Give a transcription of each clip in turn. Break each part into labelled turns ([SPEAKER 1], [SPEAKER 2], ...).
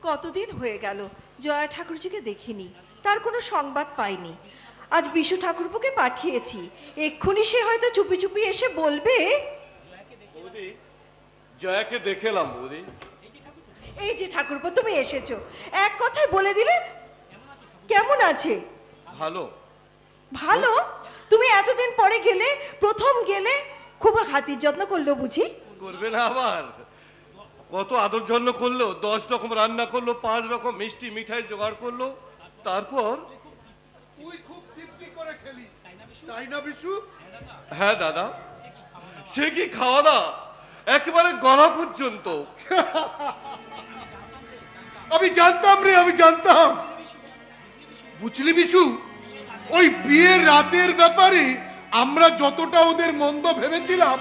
[SPEAKER 1] কতদিন হয়ে গেল জয়া ঠাকুরজিকে দেখিনি, তার কোনো সংবাদ পাইনি। আজ বিশু ঠাকুরপুকে পাঠিয়েছি, এক্ষুনি সে হয়তো চুপি চুপি এসে বলবে।
[SPEAKER 2] জয়াকে দেখেলাম বৌদি।
[SPEAKER 1] এই যে ঠাকুরপো, তুমি এসেছো, এক কথায় বলে দিলে। কেমন আছে?
[SPEAKER 2] ভালো।
[SPEAKER 1] ভালো? তুমি এতদিন পরে গেলে, প্রথম গেলে, খুব হাতির যত্ন করলো বুঝি?
[SPEAKER 2] করবে না আবার? কত আদর যত্ন করলো, 10 রকম রান্না করলো, 5 রকম মিষ্টি মিঠাই জোগাড় করলো, তারপর
[SPEAKER 3] তুই খুব তৃপ্তি করে খেলি, তাই না বিশু?
[SPEAKER 2] হ্যাঁ দাদা, সে কি খাওয়া দাওয়া, একেবারে গলা পর্যন্ত।
[SPEAKER 3] আমি জানতাম রে, আমি জানতাম। বুঝলি বিশু, ওই বিয়ের রাতের ব্যাপারে আমরা যতটা ওদের মন্দ ভেবেছিলাম,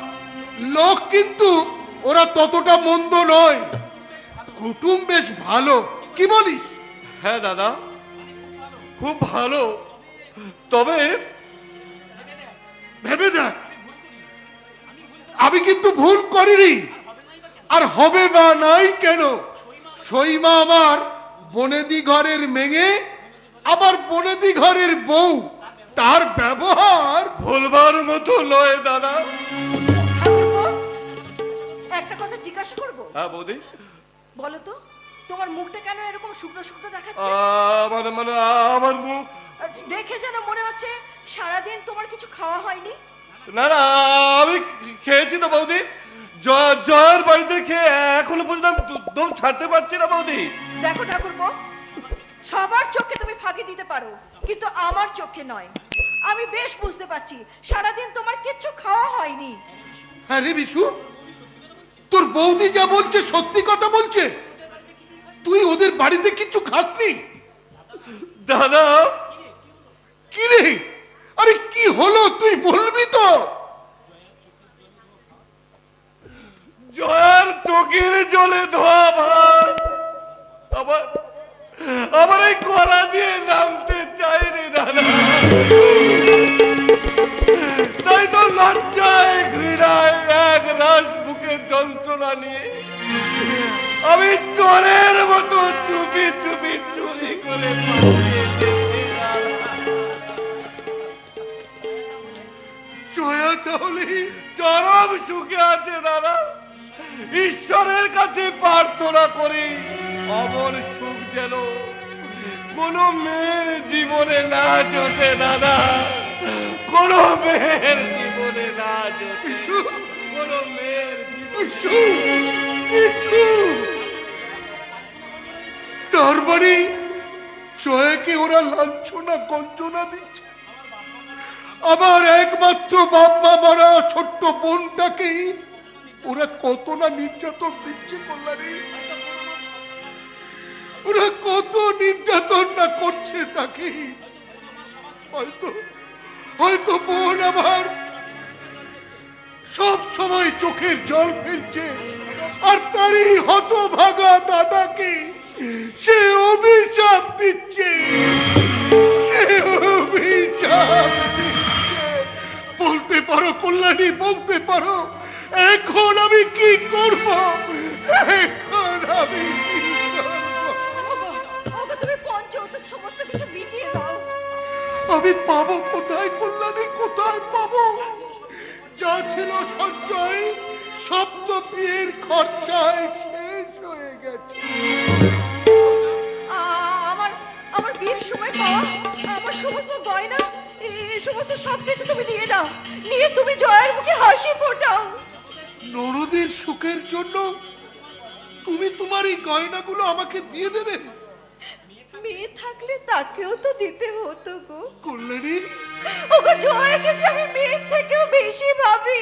[SPEAKER 3] লোক কিন্তু ওরা ততটা মন্দ নয়। কুটুম বেশ ভালো, কি বলিস?
[SPEAKER 2] হ্যাঁ দাদা, খুব ভালো। তবে
[SPEAKER 3] ভেবে দেখ, আমি কিন্তু ভুল করিনি, আর হবে বা নাই কেন। সইমা আমার বনেদি ঘরের মেয়ে, আবার বনেদি ঘরের বউ, তার ব্যবহার
[SPEAKER 2] ভুলবার মতো নয় দাদা।
[SPEAKER 1] ঠাকুরপো, একটা কথা জিজ্ঞাসা করবো?
[SPEAKER 2] হ্যাঁ বৌদি।
[SPEAKER 1] বলো তো, তোমার মুখটা কেন এরকম শুকনো শুকনো দেখাচ্ছে?
[SPEAKER 2] মানে মানে আমার মুখ,
[SPEAKER 1] দেখে যেন মনে হচ্ছে সারাদিন তোমার কিছু খাওয়া হয়নি।
[SPEAKER 2] না না, আমি খেয়েছি তো বৌদি। জয়ের বাড়িতে খেয়ে এখনো পর্যন্ত দম ছাড়তে পারছি না বৌদি।
[SPEAKER 1] দেখো ঠাকুরপো, সবার চোখে তুমি ফাঁকি দিতে পারো, কিন্তু আমার চোখে নয়। আমি বেশ বুঝতে পারছি সারাদিন তোমার কিচ্ছু খাওয়া হয়নি।
[SPEAKER 3] হ্যাঁ রে বিশু, তোর বৌদি যা বলছে সত্যি কথা বলছে। তুই ওদের বাড়িতে কিছু খাসনি?
[SPEAKER 2] দাদা,
[SPEAKER 3] কি রে? আরে কি হলো, তুই বলবি তো?
[SPEAKER 2] জয়ার চোখের জলে ধোয়া ভাত আবার আবার এই গলা দিয়ে নামতে চাইনি দাদা। তাই তো লজ্জায় ঘৃণায় এক রাস বুকে যন্ত্রণা নিয়ে আমি চোরের মতো চুপি চুপি চুরি করে পালিয়ে এসেছি দাদা।
[SPEAKER 3] জয়া তাহলে
[SPEAKER 2] চরম সুখে আছে দাদা। ঈশ্বরের কাছে প্রার্থনা করি অমর সুখ যেন কোন মেয়ের জীবনে না জোটে দাদা, কোন মেয়ের জীবনে না জোটে, কোন মেয়ের
[SPEAKER 3] বিশু, বিশু, তার মানে জয়াকে ওরা লাঞ্ছনা গঞ্জনা দিচ্ছে, আবার একমাত্র বাপ মা মারা ছোট্ট বোনটাকে ওরা কত না নির্যাতন দিচ্ছে কল্যাণী। ওরা কত নির্যাতন না করছে তাকে। হয়তো হয়তো বোন আবার সব সময় চোখের জল ফেলছে, আর তারই হতভাগা দাদাকে সে অভিশাপ দিচ্ছে, সে অভিশাপ দিচ্ছে। বলতে পারো কল্যাণী, বলতে পারো এখন আমি কি করব? এখন আমি কি করব?
[SPEAKER 1] ওগো, ওগো, তুমি পঞ্চৌতক সমস্ত কিছু মিটিয়ে দাও।
[SPEAKER 3] আমি পাবো কোথায় কল্যাণী, কোথায় পাবো? যা ছিল সঞ্চয় সব তো বিয়ের খরচায় শেষ হয়ে গেছে।
[SPEAKER 1] আমার আমার বিয়ের সময় পাওয়া আমার সমস্ত গয়না, এই সমস্ত সবকিছু তুমি নিয়ে নাও, নিয়ে তুমি জয়ের মুখে হাসি ফোটাও।
[SPEAKER 3] নরদের সুখের জন্য তুমি তোমার এই গয়নাগুলো আমাকে দিয়ে দেবে?
[SPEAKER 1] মেয়ে থাকলে তাকেও তো দিতে হতো গো
[SPEAKER 3] কল্যাণী,
[SPEAKER 1] ওগো, জয়াকে যে আমি মেয়ের থেকেও বেশি ভাবি,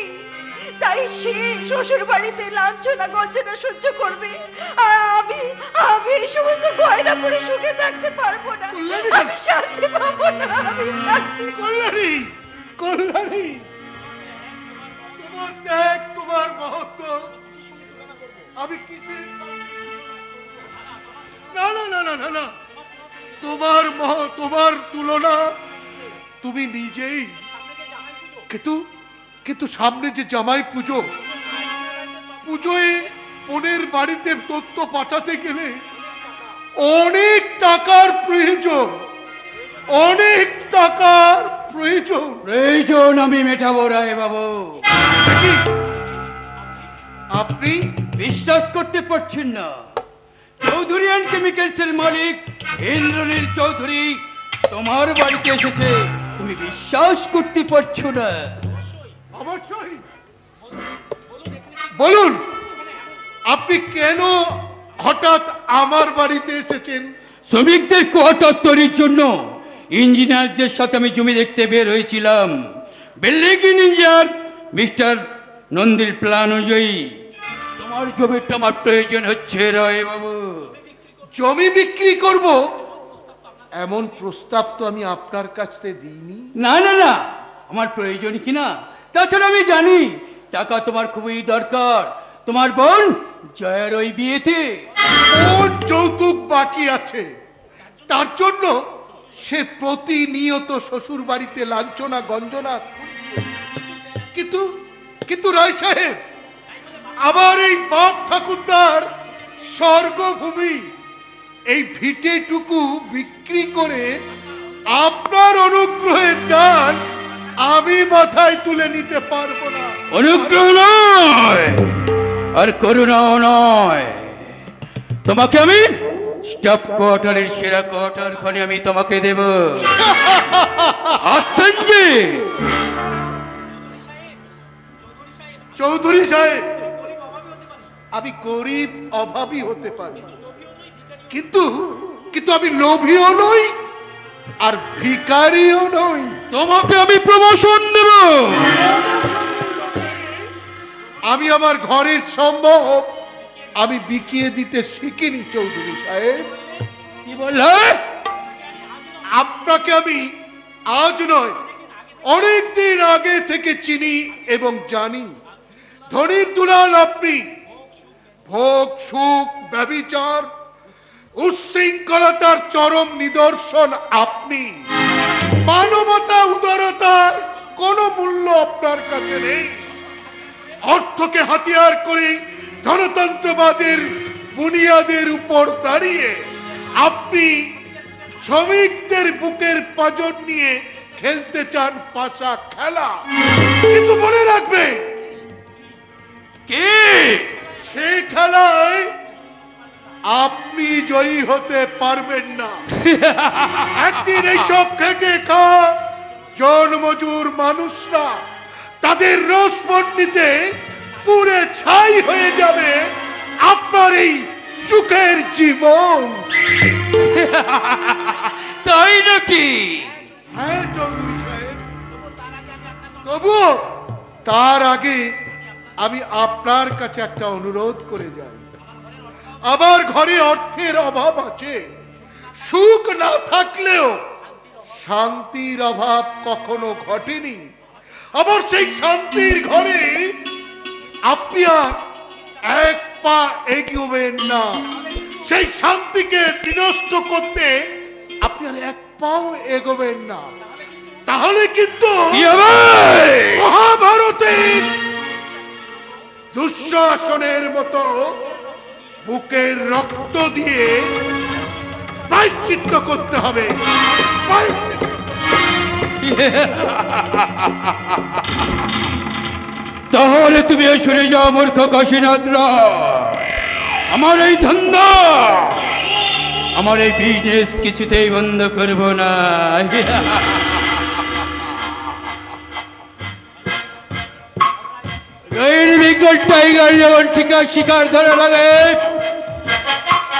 [SPEAKER 1] তাই সে শ্বশুর বাড়িতে লাঞ্ছনা গঞ্জনা সহ্য করবে, আর আমি আমি এই সমস্ত গয়না পরে সুখে থাকতে পারবো না, আমি শান্তি পাবো না, আমি শান্তি।
[SPEAKER 3] কল্যাণী, কল্যাণী, তোমার ত্যাগ, তোমার মহত্ব আমি কিসের? না না না না না না, তোমার তুলনা তুমি নিজেই। কিন্তু কিন্তু সামনে যে জামাই পুজো, পুজোয় বোনের বাড়িতে তথ্য পাঠাতে গেলে অনেক টাকার প্রয়োজন, অনেক টাকার প্রয়োজন।
[SPEAKER 4] প্রয়োজন আমি মেটাবো রায় বাবু।
[SPEAKER 3] কি? আপনি
[SPEAKER 4] বিশ্বাস করতে পারছেন না, চৌধুরী অ্যান্ড কেমিক্যালসের মালিক ইন্দ্রনীল চৌধুরী তোমার বাড়িতে এসেছে, তুমি বিশ্বাস করতে পারছো না?
[SPEAKER 3] অবশ্যই বলুন, আপনি কেন হঠাৎ আমার বাড়িতে এসেছেন?
[SPEAKER 4] শ্রমিকদের কোয়ার্টার তৈরির জন্য ইঞ্জিনিয়ারদের সাথে আমি জমি দেখতে বের হয়েছিলাম। বিল্ডিং ইঞ্জিনিয়ার মিস্টার নন্দীর প্ল্যান অনুযায়ী তোমার জমিটা আমার প্রয়োজন হচ্ছে রায় বাবু।
[SPEAKER 3] জমি বিক্রি করব এমন প্রস্তাব তো আমি আপনার কাছে দিইনি।
[SPEAKER 4] না না না, আমার প্রয়োজন কিনা তাছাড়া আমি জানি টাকা তোমার খুবই দরকার তোমার বোন জয়ের ওই বিয়েতে।
[SPEAKER 3] কোন যৌতুক বাকি আছে, তার জন্য সে প্রতিনিয়ত শ্বশুর বাড়িতে লাঞ্ছনা গঞ্জনা করছে। কিন্তু কিন্তু রায় সাহেব, আমার এই বাপ ঠাকুরদার স্বর্গভূমি, এই ভিটেটুকু বিক্রি করে আপনার অনুগ্রহের দান আমি মাথায় তুলে নিতে পারবো না।
[SPEAKER 4] অনুগ্রহ নয় আর করুণাও নয়, তোমাকে আমি স্টাফ কোয়ার্টারের সেরা কোয়ার্টার খানে আমি তোমাকে দেব। আসছেন যে
[SPEAKER 3] চৌধুরী সাহেব, আমি গরিব অভাবী হতে পারি, কিন্তু কিন্তু আমি লোভীও নই আর ভিখারিও নই।
[SPEAKER 4] তোমাকে আমি প্রমোশন দেব।
[SPEAKER 3] আমি আমার ঘরের সম্ভব আমি বিকিয়ে দিতে শিখিনি চৌধুরী সাহেব।
[SPEAKER 4] কি বললে?
[SPEAKER 3] আপনাকে আমি আজ নয় অনেক দিন আগে থেকে চিনি এবং জানি। ধনীর দুলাল আপনি, ভোগ সুখ ব্যভিচার উশৃঙ্খলতার চরম নিদর্শন আপনি। মানবতা উদারতার কোনো মূল্য আপনার কাছে নেই। অর্থকে হাতিয়ার করে ধনতন্ত্রবাদের বুনিয়াদের উপর দাঁড়িয়ে আপনি শ্রমিকদের বুকের পাঁজর নিয়ে খেলতে চান পাশা খেলা। কিন্তু মনে রাখবে,
[SPEAKER 4] কি
[SPEAKER 3] সে খেলায় আপনি জয়ী হতে পারবেন না। একদিন এইসব খেটে খাওয়া জনমজুর মানুষরা তাদের রসমন্ডিতে পুরে ছাই হয়ে যাবে আপনার এই সুখের জীবন।
[SPEAKER 4] তাই নাকি?
[SPEAKER 3] হ্যাঁ চৌধুরী সাহেব, তবুও তার আগে আমি আপনার কাছে একটা অনুরোধ করে যাই। আমার ঘরে অর্থের অভাব আছে, সুখ না থাকলেও শান্তির অভাব কখনো ঘটেনি। আবার সেই শান্তির ঘরে আপনি আর এক পা এগোবেন না। সেই শান্তিকে বিনষ্ট করতে আপনি আর এক পাও এগোবেন না। তাহলে কিন্তু
[SPEAKER 4] কি হবে?
[SPEAKER 3] মহাভারতের দুঃশাসনের মতো বুকের রক্ত দিয়ে প্রায়শ্চিত্ত করতে হবে। প্রায়শ্চিত্ত।
[SPEAKER 4] তাহলে তুমি শুনে যাও মূর্খ কাশীনাথ রায়, আমার এই ধান্দা আমার এই বিজনেস কিছুতেই বন্ধ করব না। টাইগার যখন শিকার ধরা লাগে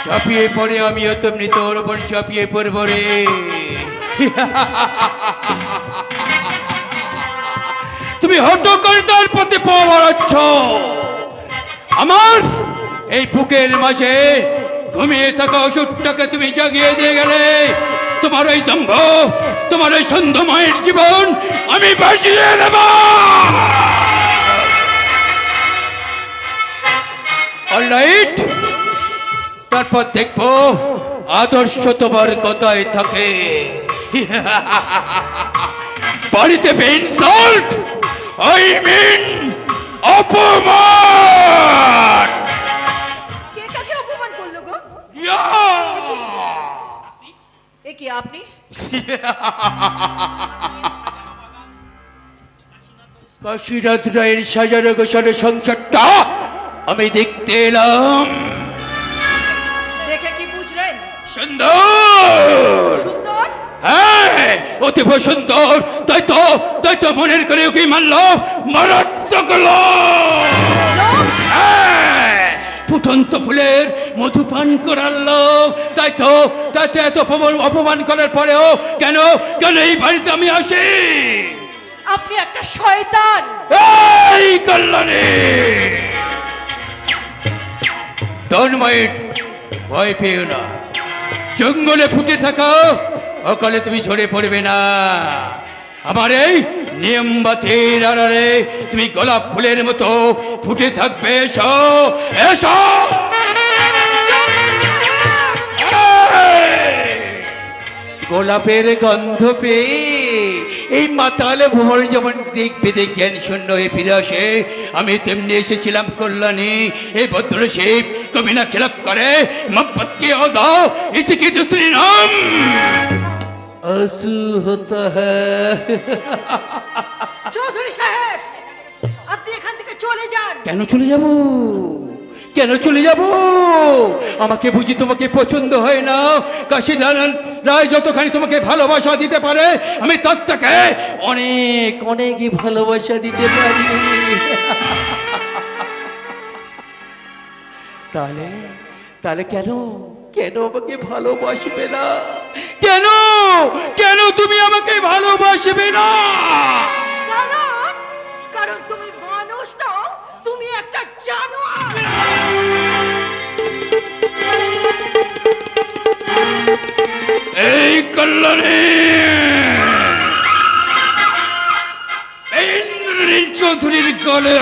[SPEAKER 4] ঝাঁপিয়ে পড়ে, আমিও তেমনি তোর উপর ঝাঁপিয়ে পড়ব রে। তুমি হটকর্তার পথে পা বাড়াচ্ছ, আমার এই বুকের মাঝে ঘুমিয়ে থাকা ওষুধটাকে তুমি জাগিয়ে দিয়ে গেলে তোমার ওই দম্ভ, তোমার ওই ছন্দময়ের জীবন আমি বাঁচিয়ে দেব। অলরাইট, তারপর দেখবো আদর্শ তোমার কথায় থাকে। বাড়িতে ইনসাল্ট, আই মিন অপমান।
[SPEAKER 1] কে কাকে অপমান করলো গো?
[SPEAKER 4] ইয়া
[SPEAKER 1] এ কি আপনি?
[SPEAKER 4] কাশীনাথ রায়ের সাজানো গোছানো সংসারটা আমি দেখতে এলাম।
[SPEAKER 1] দেখে কি বুঝলেন?
[SPEAKER 4] সুন্দর,
[SPEAKER 1] সুন্দর?
[SPEAKER 4] হ্যাঁ অতীব সুন্দর। তাই তো মনের করে ওকে মারলো, মারাত্মক লোক। হ্যাঁ, ফুটন্ত ফুলের মধুপান করার লোক। তাই তো এত অপমান করার পরেও কেন এই বাড়িতে আমি আসি?
[SPEAKER 1] আপনি একটা শয়তান।
[SPEAKER 4] এই কল্যাণী, ডোন্ট মাইন্ড, ভয় পেও না। জঙ্গলে ফুটে থাকা অকালে তুমি ঝরে পড়বে না। আমার এই নিয়মবাতির আড়ালে তুমি গোলাপ ফুলের মতো ফুটে থাকবে। এসো এসো। গোলাপের গন্ধ পেয়ে এই মাতালে ভ্রমণ যেমন দেখবে জ্ঞান শূন্য হয়ে ফিরে আসে, আমি তেমনি এসেছিলাম কল্যাণী। এই ভদ্র শিব কবি না খেলাপ করে মোহব্বত के अदा इसी की दूसरी नाम आंसू होता है।
[SPEAKER 1] চৌধুরী সাহেব, আপনি এখান থেকে চলে যান।
[SPEAKER 4] কেন চলে যাব? কেন চলে যাব? আমাকে বুঝি তোমাকে পছন্দ হয় না? কাশীনারায়ণ রায় যতখানি তোমাকে ভালোবাসা দিতে পারে, আমি তার থেকে অনেক অনেক ভালোবাসা দিতে পারি। তাহলে কেন আমাকে ভালোবাসবে না? কেন তুমি আমাকে ভালোবাসবে না?
[SPEAKER 1] কারণ তুমি মানুষ নও, তুমি একটা জানোয়ার।
[SPEAKER 4] এই কল্যাণী, ইন্দ্রনীল চৌধুরীর গলে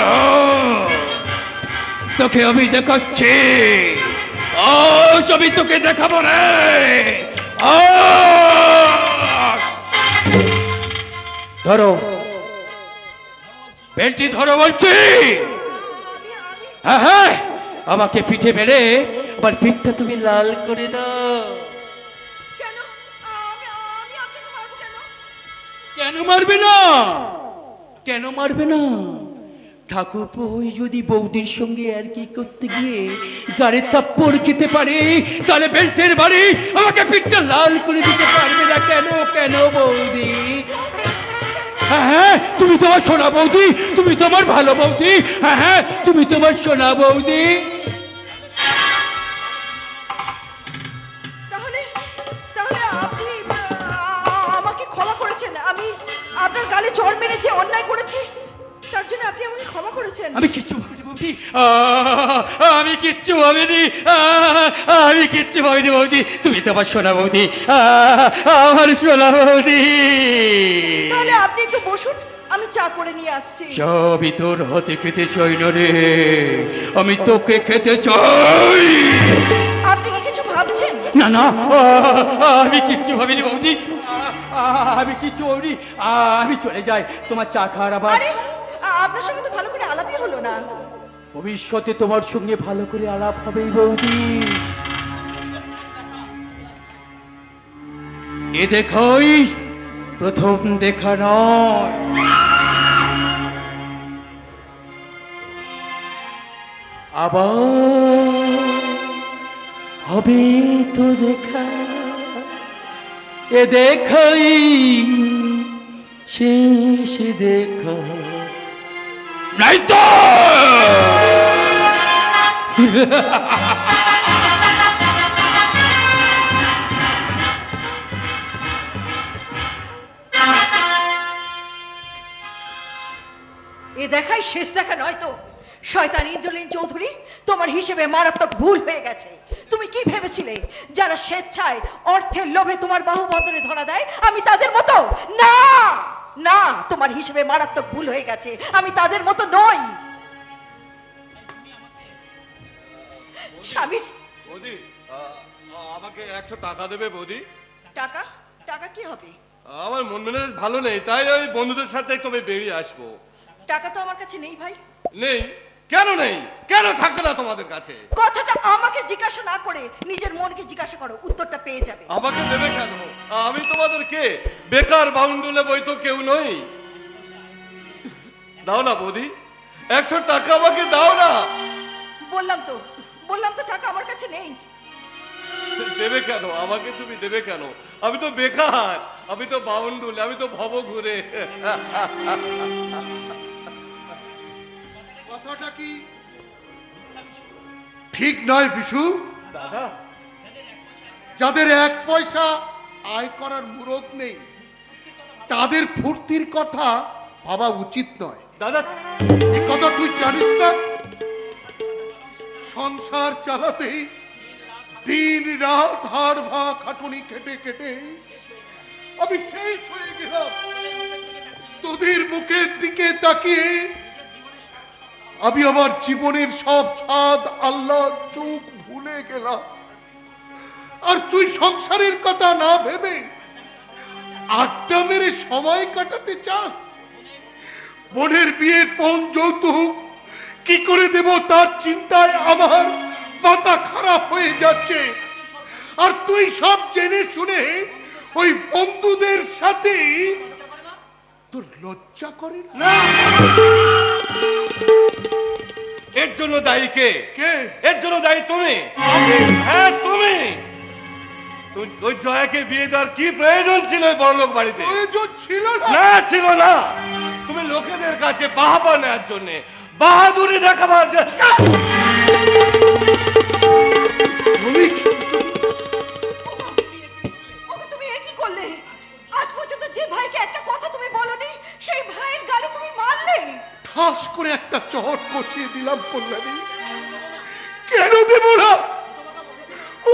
[SPEAKER 4] তোকে আমি দেখাচ্ছি। আজ আমি তোকে দেখাবো রে। ধরো বেলটি, ধরো বলছি। হ্যাঁ, আমাকে পিঠে মেরে আমার পিঠটা তুমি লাল করে দাও।
[SPEAKER 1] কেন? আমি আপনাকে মারবো কেন?
[SPEAKER 4] কেন মারবে না? ঠাকুরপো যদি বৌদির সঙ্গে আর কি করতে গিয়ে গাড়ি থাপ্পড় খেতে পারে, তাহলে বেল্টের বাড়ি আমাকে পিঠটা লাল করে দিতে পারবে না। কেন বৌদি? হ্যাঁ, তুমি তোমার সোনা বৌদি, তুমি তোমার ভালো বৌদি। হ্যাঁ, তুমি তোমার সোনা বৌদি।
[SPEAKER 1] তাহলে আপনি আমাকে ক্ষমা করেছেন। আমি আপনার গালে চড় মেরে যে অন্যায় করেছি, তার জন্য আপনি আমাকে ক্ষমা করেছেন।
[SPEAKER 4] আমি কিচ্ছু ভাবিনি বৌদি, আমি কিচ্ছু ভাবিনি বৌদি। তুমি তো আমার সোনা বৌদি, আমার সোনা বৌদি।
[SPEAKER 1] তাহলে আপনি একটু বসুন, আমি চা করে নিয়ে আসছি।
[SPEAKER 4] সবই তোর হাতে খেতে চাই না রে, আমি তোকে খেতে চাই।
[SPEAKER 1] আপনি কি কিছু ভাবছেন?
[SPEAKER 4] না, আমি কিচ্ছু ভাবিনি বৌদি, আমি কিচ্ছু ভাবিনি। আমি চলে যাই, তোমার চা খাওয়ার আবার।
[SPEAKER 1] আরে, আপনার সঙ্গে তো ভালো করে আলাপই হলো না।
[SPEAKER 4] ভবিষ্যতে তোমার সঙ্গে ভালো করে আলাপ হবে বৌদি। এ দেখাই প্রথম দেখা নয়, আবার হবে তো দেখা। এ দেখাই শেষ দেখা নাই তো।
[SPEAKER 1] এ দেখাই শেষ দেখা নয় তো। শয়তান ইন্দ্রনীল চৌধুরী, তোমার হিসেবে মারাত্মক ভুল হয়ে গেছে। তুমি কি ভেবেছিলে যারা স্বেচ্ছায় অর্থের লোভে তোমার বাহুবন্ধনে ধরা দেয় আমি তাদের মতো? না, তোমার হিসেবে মারাত্মক ভুল হয়ে গেছে। আমি তাদের মতো নই। স্বামীর
[SPEAKER 2] বৌদি, আমাকে 100 টাকা দেবে বৌদি?
[SPEAKER 1] টাকা কি হবে?
[SPEAKER 2] আমার মন মেজাজ ভালো নেই, তাই ওই বন্ধুদের সাথে একটু আমি বেরিয়ে আসবো।
[SPEAKER 1] টাকা তো আমার কাছে নেই ভাই।
[SPEAKER 2] নেই? কেন নেই? কেন থাকে না তোমাদের কাছে?
[SPEAKER 1] কথাটা আমাকে জিজ্ঞাসা না করে নিজের মনকে জিজ্ঞাসা করো, উত্তরটা পেয়ে যাবে।
[SPEAKER 2] আমাকে দেবে কেন? আমি তোমাদের কে? বেকার বাউন্ডুলে বই তো কেউ নই। দাও না বৌদি, 100 টাকা আমাকে দাও না।
[SPEAKER 1] বললাম তো টাকা আমার কাছে নেই।
[SPEAKER 2] দেবে কেন? আমাকে তুমি দেবে কেন? আমি তো বেকার, আমি তো বাউন্ডুল, আমি তো ভব ঘুরে।
[SPEAKER 3] কথাটা কি ঠিক নয় বিশু?
[SPEAKER 2] দাদা,
[SPEAKER 3] যাদের 1 পয়সা আয় করার মুরত নেই তাদের ফুর্তির কথা ভাবা উচিত নয়।
[SPEAKER 2] দাদা,
[SPEAKER 3] এই কথা তুই জানিস না? সংসার চালাতে দিন রাত হাড় ভা খাটুনি খেটে খেটে আমি শেষ হয়ে গেলাম। তোদের মুখের দিকে তাকিয়ে আমি আমার জীবনের সব স্বাদ আল্লাহ চোখ ভুলে গেলাম। আর তুই সংসারের কথা না ভেবে আড্ডা মেরে সময় কাটাতে চাস। বোনের বিয়ের পণ যৌতুক কি করে দেব তার চিন্তায় আমার মাথা খারাপ হয়ে যাচ্ছে। আর তুই সব জেনে শুনে ওই বন্ধুদের সাথে তোর লজ্জা করে না?
[SPEAKER 2] না, এর জন্য দায়ী কে?
[SPEAKER 3] কে?
[SPEAKER 2] এর জন্য দায়ী তুমি। হ্যাঁ, তুমি। ওই জয়াকে বিয়ে দেওয়ার কি প্রয়োজন ছিল ওই বড়লোক বাড়িতে?
[SPEAKER 3] প্রয়োজন ছিল না?
[SPEAKER 2] না, ছিল না। তুমি লোকেদের কাছে বাহাবা নেওয়ার জন্য, বাহাদুরি দেখাবার জন্য।
[SPEAKER 3] তুমি
[SPEAKER 1] ওকে তুমি এ কি করলে? আজ পর্যন্ত যে ভাইকে একটা কথা তুমি বলনি, সেই ভাইয়ের গালে তুমি মারলে।
[SPEAKER 3] ঠাস করে একটা চট কষিয়ে দিলাম কল্যাণী। কেন দেব না?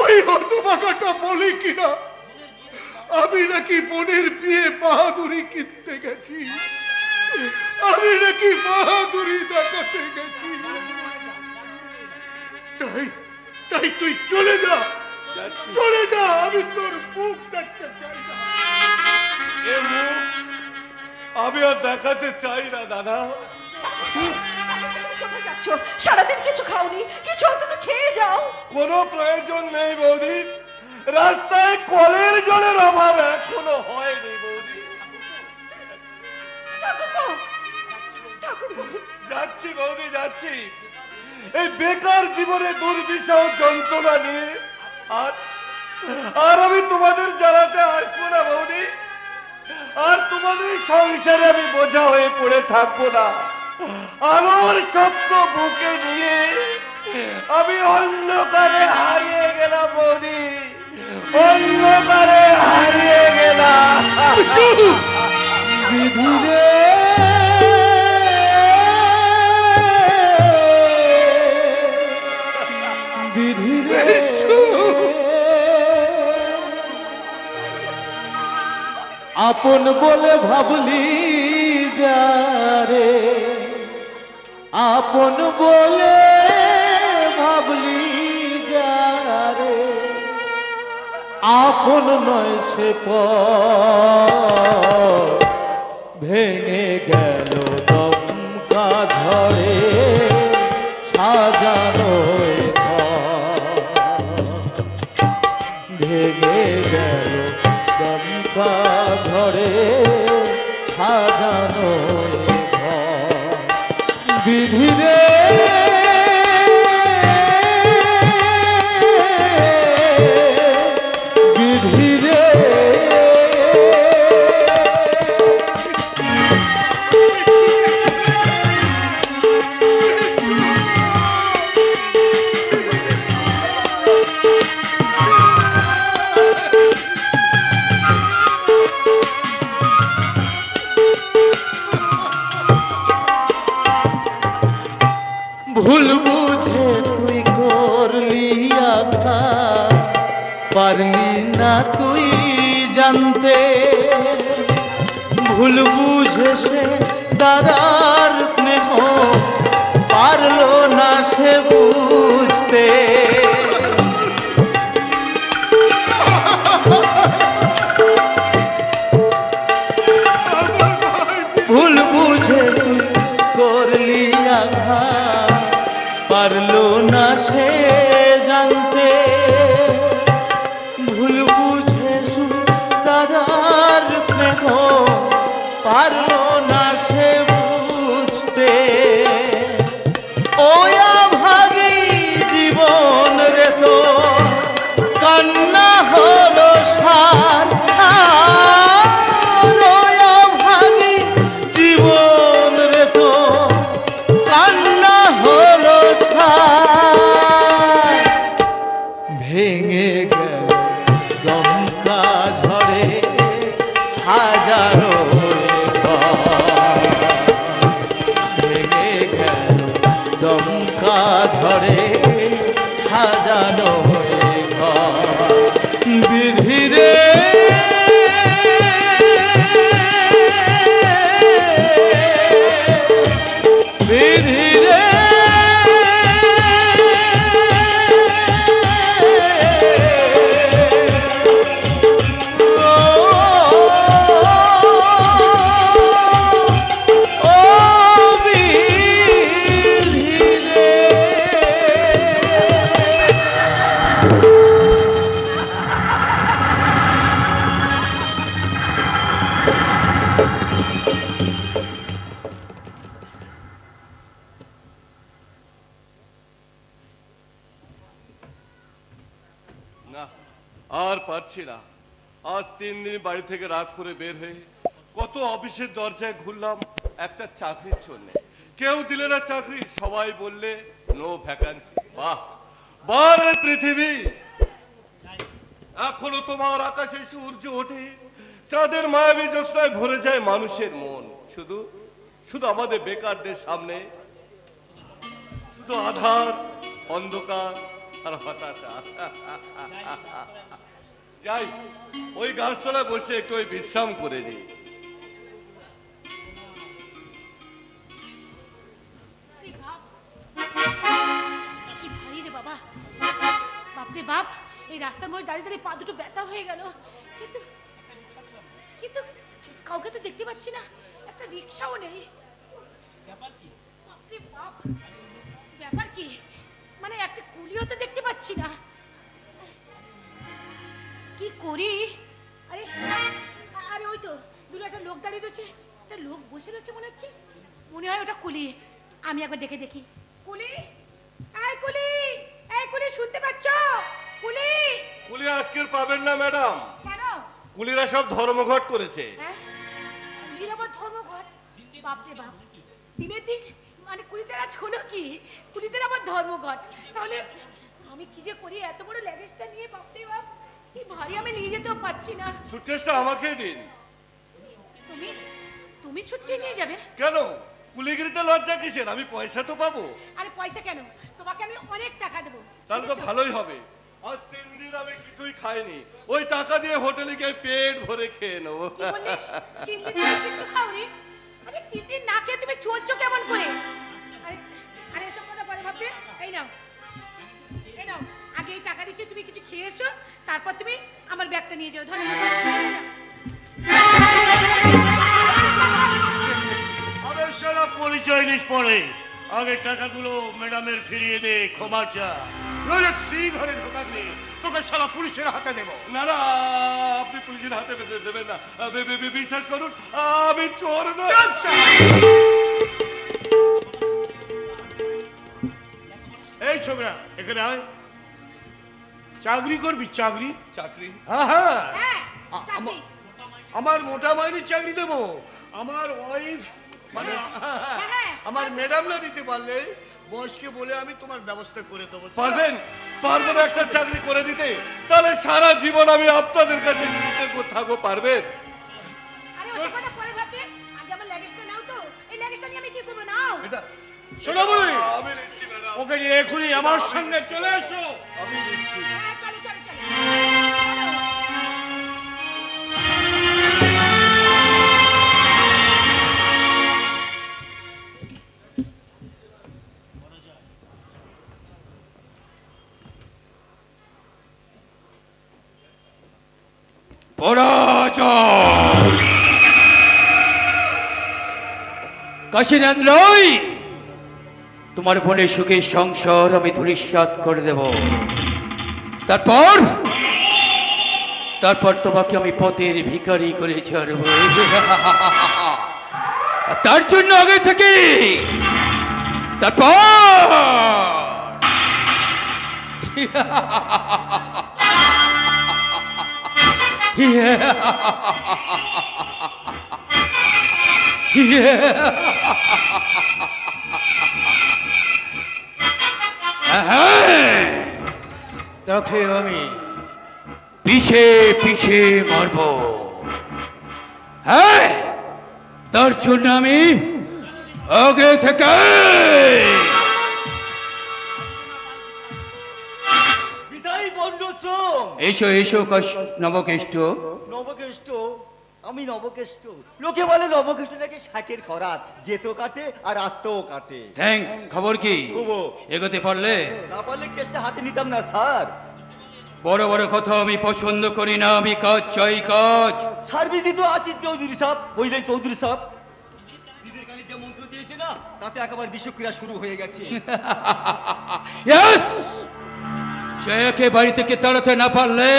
[SPEAKER 3] ওই হতভাগাটা বলে কিনা আমি নাকি বোনের বিয়ে বাহাদুরি কিনতে গেছি, আমি নাকি বাহাদুরি দেখাতে গেছি। তাই তাই তুই চলে যা, চলে যা। আমি তোর মুখ দেখতে চাই না।
[SPEAKER 2] এ মুখ আমি আর দেখাতে চাই না দাদা।
[SPEAKER 1] তুমি কোথায় যাচ্ছ? সারাদিন কিছু খাওনি, কিছু অন্তত খেয়ে যাও।
[SPEAKER 2] কোনো প্রয়োজন নেই বৌদি, রাস্তায় কলের জলের অভাব এখনো হয়নি বৌদি।
[SPEAKER 1] ঠাকুরপো, ঠাকুরপো,
[SPEAKER 2] যাচ্ছি বৌদি, যাচ্ছি। এই বেকার জীবনে দুর্বিষহ যন্ত্রণা নিয়ে আর আর আমি তোমাদের জ্বালাতে আসবো না বৌদি। আর তোমাদের সংসারে আমি বোঝা হয়ে পড়ে থাকবো না। আলোর স্বপ্ন বুকে নিয়ে আমি অন্ধকারে হারিয়ে গেলাম বৌদি, অন্ধকারে হারিয়ে গেলাম।
[SPEAKER 5] বিধিরে বিধিরে আপন বলে ভাবলি যারে, আপন বলে ভাবলি যারে, আপন নয় সে পর ভেঙে গেল দমকা ঝড়ে সাজানো এ ঘর, ভেঙে গেল দমকা ঝড়ে সাজানো এ ঘর। বিধিরে বিধিরে ভুল বুঝে তুই করলি আঘাত, পারলি না তুই জানতে। ভুল বুঝে সে দাদার স্নেহ পারলো না সে বুঝতে। ভুল বুঝে তুই করলি আঘাত, ভেঙে গেল দমকা ঝড়ে হাজারো ঘর। ভেঙে গেল দমকা ঝড়ে হাজারো ঘর। বিধিরে বিধিরে
[SPEAKER 2] না, আর পারছি না। আজ 3 দিন বাড়ি থেকে রাত করে বের হয়ে কত অফিসের দরজায় ঘুরলাম একটা চাকরির জন্য। কেউ দিলে না চাকরি, সবাই বললে নো ভ্যাকান্সি। বাহ বাহ রে পৃথিবী, এখনো তোমার আকাশে সূর্য ওঠে, চাঁদের মায়াবী জ্যোৎস্নায় ভরে যায় মানুষের মন। শুধু শুধু আমাদের বেকারদের সামনে শুধু আধার, অন্ধকার আর হতাশা। যাই ওই গাছতলায় বসে একটু ওই বিশ্রাম করে নিই।
[SPEAKER 6] কি ভাব, কি ভারী রে বাবা, বাপরে বাপ, এই রাস্তার মধ্যে দাঁড়িয়ে দাঁড়িয়ে পা দুটো ব্যথা হয়ে গেল। কিন্তু কিন্তু কাউকে তো দেখতে পাচ্ছি না, একটা রিক্সাও নেই। বাপরে বাপ, ব্যাপার কি, মানে একটা কুলিও তো দেখতে পাচ্ছি না। কি করি? আরে আরে ওই তো দূরে একটা লোক দাঁড়িয়ে রয়েছে, একটা লোক বসে রয়েছে মনে হচ্ছে, মনে হয় ওটা কুলি। আমি একবার ডেকে দেখি। কুলি, এই কুলি, এই কুলি, শুনতে পাচ্ছ? কুলি।
[SPEAKER 2] কুলি আজকের পাবেন না ম্যাডাম,
[SPEAKER 6] কেন?
[SPEAKER 2] কুলিরা সব ধর্মঘট করেছে।
[SPEAKER 6] হ্যাঁ, কুলির আবার ধর্মঘট? বাপরে বাপ, দিনের দিন মানে কুলিদের আজ হলো কি, কুলিদের আবার ধর্মঘট। তাহলে আমি কি যে করি, এত বড় ল্যাগেজটা নিয়ে, বাপরে বাপ কি ভারী, আমি নিয়ে যেতেও পাচ্ছি না।
[SPEAKER 2] সুটকেসটা আমাকেই দিন।
[SPEAKER 6] তুমি তুমি ছুটকে নিয়ে যাবে?
[SPEAKER 2] কেন, কুলিগিরিতে লজ্জা কিসের? আমি পয়সা তো পাবো।
[SPEAKER 6] আরে পয়সা কেন, তোমাকে আমি অনেক টাকা দেবো।
[SPEAKER 2] তাহলে তো ভালোই হবে। আজ 3 দিন আমি কিছুই খাইনি, ওই টাকা দিয়ে হোটেলে গিয়ে পেট ভরে খেয়ে নেবো।
[SPEAKER 6] কি বললে? 3 দিন ধরে কিচ্ছু খাওনি? আরে 3 দিন না খেয়ে তুমি চলছো কেমন করে? আরে আরে এসব কথা পরে ভাববে। এই নাও, এই নাও, আগে এই টাকা দিচ্ছি, তুমি কিছু খেয়ে এসো, তারপর তুমি আমার ব্যাগটা নিয়ে যাও। ধন্যবাদ।
[SPEAKER 7] আবার সারা পরিচয় নিস পরে, আগে টাকাগুলো ম্যাডামের ফিরিয়ে দে, ক্ষমা চা। নইলে ঘরে ঢোকাতে তোকে সারা পুলিশের হাতে দেবো।
[SPEAKER 2] না না, আপনি পুলিশের হাতে দেবেন না, বিশ্বাস করুন আমি চোর না।
[SPEAKER 7] এই ছোকরা, এখানে আয়। চাকরি করবি? চাকরি?
[SPEAKER 2] চাকরি?
[SPEAKER 7] হ্যাঁ হ্যাঁ,
[SPEAKER 6] হ্যাঁ, চাকরি।
[SPEAKER 7] আমার মোটা মাইনের চাকরি দেবো। আমার ওয়াইফ মানে
[SPEAKER 6] হ্যাঁ,
[SPEAKER 7] আমার ম্যাডাম না দিতে পারলে বসকে বলে আমি তোমার ব্যবস্থা করে দেবো।
[SPEAKER 2] পারবেন? পারবেন একটা চাকরি করে দিতে? তাহলে সারা জীবন আমি আপনাদের কাছে কৃতজ্ঞ থাকবো। পারবেন?
[SPEAKER 6] আরে ওসব কথা পরে ভাববে, আগে আমার ল্যাগেজটা নাও তো। এই ল্যাগেজটা নিয়ে আমি কি করবো? নাও।
[SPEAKER 2] এটা
[SPEAKER 7] শোনো বলি,
[SPEAKER 2] আমি নিচ্ছি ম্যাডাম,
[SPEAKER 7] ওকে নিয়ে এখনই আমার সঙ্গে চলে এসো।
[SPEAKER 2] আমি নিচ্ছি।
[SPEAKER 6] হ্যাঁ, চলো চলো চলো।
[SPEAKER 4] পরাজয়। কাশীনাথ রায়, তোমার বোনের সুখের সংসার আমি ধূলিসাৎ করে দেব। তারপর তারপর তোমাকে আমি পথের ভিখারি করে ছাড়ব। আর তার জন্য আগে থেকে তারপর তো তাকে আমি পিছে পিছে মারব। হ্যাঁ, তার জন্য আমি আগে থেকে
[SPEAKER 5] বিদায় বন্ডশ্রম।
[SPEAKER 4] এসো এসো নবকেষ্ট।
[SPEAKER 5] নবকেষ্ট, আমি নবকেষ্ট। লোকে বলে নবকেষ্ট নাকি শাকের খরাত, যেতো কাটে আর আস্তেও কাটে।
[SPEAKER 4] থ্যাঙ্কস। খবর কি?
[SPEAKER 5] শুভ।
[SPEAKER 4] এগোতে পারলে?
[SPEAKER 5] না পারলে কেসটা হাতে নিতাম না স্যার।
[SPEAKER 4] বড় বড় কথা আমি পছন্দ করি না, আমি কাজ চাই কাজ।
[SPEAKER 5] সার্বিদি তো আছি চৌধুরী সাহেব, বুঝলেন চৌধুরী সাহেব? দিদির কানে যে মন্ত্র দিয়েছে না, তাতে একেবারে বিষক্রিয়া শুরু হয়ে গেছে।
[SPEAKER 4] ইয়েস, জয়াকে বাড়ি থেকে তাড়াতে না পারলে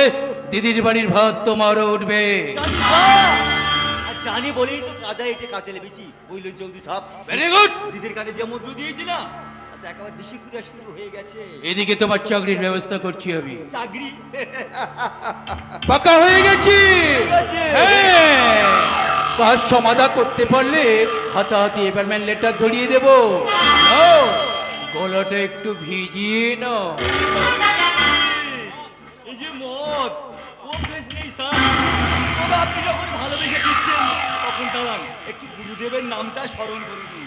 [SPEAKER 4] দিদির বাড়ির ভাত তোমারও উঠবে।
[SPEAKER 5] জানি স্যার, আর জানি বলেই তো কাজে এটে কাজে লেগেছি, বুঝলেন চৌধুরী সাহেব?
[SPEAKER 4] Very good.
[SPEAKER 5] দিদির কানে যে মন্ত্র দিয়েছি না, তাতে একেবারে বিষক্রিয়া শুরু হয়ে গেছে।
[SPEAKER 4] এদিকে তোমার চাকরির ব্যবস্থা করছি আমি।
[SPEAKER 5] চাকরি
[SPEAKER 4] পাকা হয়ে গেছি।
[SPEAKER 5] ঠিক আছে।
[SPEAKER 4] হ্যাঁ, কাজ সমাধা করতে পারলে হাতাহাতি এপার্টমেন্ট লেটার ধরিয়ে দেবো। নাও, গলাটা একটু ভিজিয়ে নাও।
[SPEAKER 5] এই যে মদ, ও বেশ নেই স্যার। তবে আপনি যখন ভালোবেসে দিচ্ছেন, তখন দাঁড়ান, একটু গুরুদেবের নামটা স্মরণ করে নিন।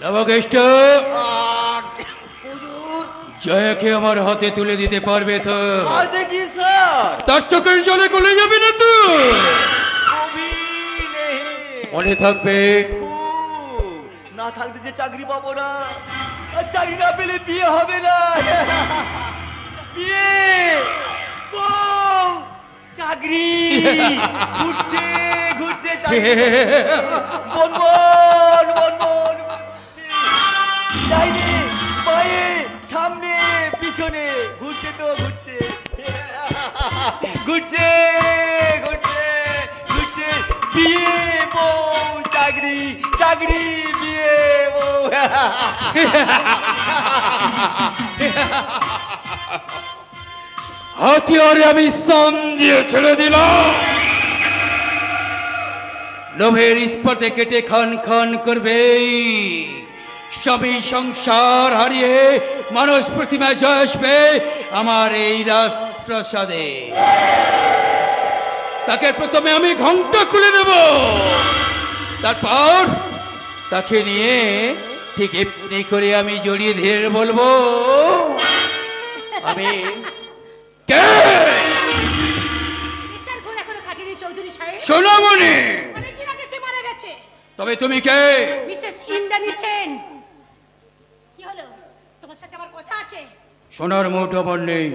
[SPEAKER 4] নবকেষ্ট, জয়াকে আমার হাতে তুলে দিতে পারবে তো?
[SPEAKER 5] আর দেখি স্যার,
[SPEAKER 4] তার চোখের জলে গলে যাবে না তো?
[SPEAKER 5] কবি নেই।
[SPEAKER 4] মনে থাকবে।
[SPEAKER 5] না থাকলে যে চাকরি পাবো না, আর চাকরি না পেলে বিয়ে হবে না। বিয়ে, বউ, চাকরি, ঘুরছে ঘুরছে চাকরি, বনবন বনবন ঘুরছে। ডাইনে বাঁয়ে সামনে পিছনে ঘুরছে তো ঘুরছে, ঘুরছে ঘুরছে ঘুরছে। বিয়ে, বউ, চাকরি, চাকরি, বিয়ে, বউ।
[SPEAKER 4] হাতিয়ারে আমি সাম দিয়ে ছেড়ে দিলাম। লোভের ইস্পাতে কেটে খান খান করবে। স্বামী সংসার হারিয়ে মানুষ প্রতিমায় জয় আসবে আমার এই রাজপ্রাসাদে। তাকে প্রথমে আমি ঘন্টা খুলে দেব, তারপর তাকে নিয়ে ঠিক এমনি করে আমি জড়িয়ে ধীরে বলবো, আমি কে?
[SPEAKER 6] বিচার ঘোর এখনো কাটেনি চৌধুরী সাহেব।
[SPEAKER 4] সোনামণি।
[SPEAKER 6] অনেকদিন আগে সে মারা গেছে।
[SPEAKER 4] তবে তুমি কে?
[SPEAKER 6] মিসেস ইন্দ্রাণী সেন। কি হলো, তোমার সাথে আমার কথা আছে?
[SPEAKER 4] সোনার মুঠ আমার নেই।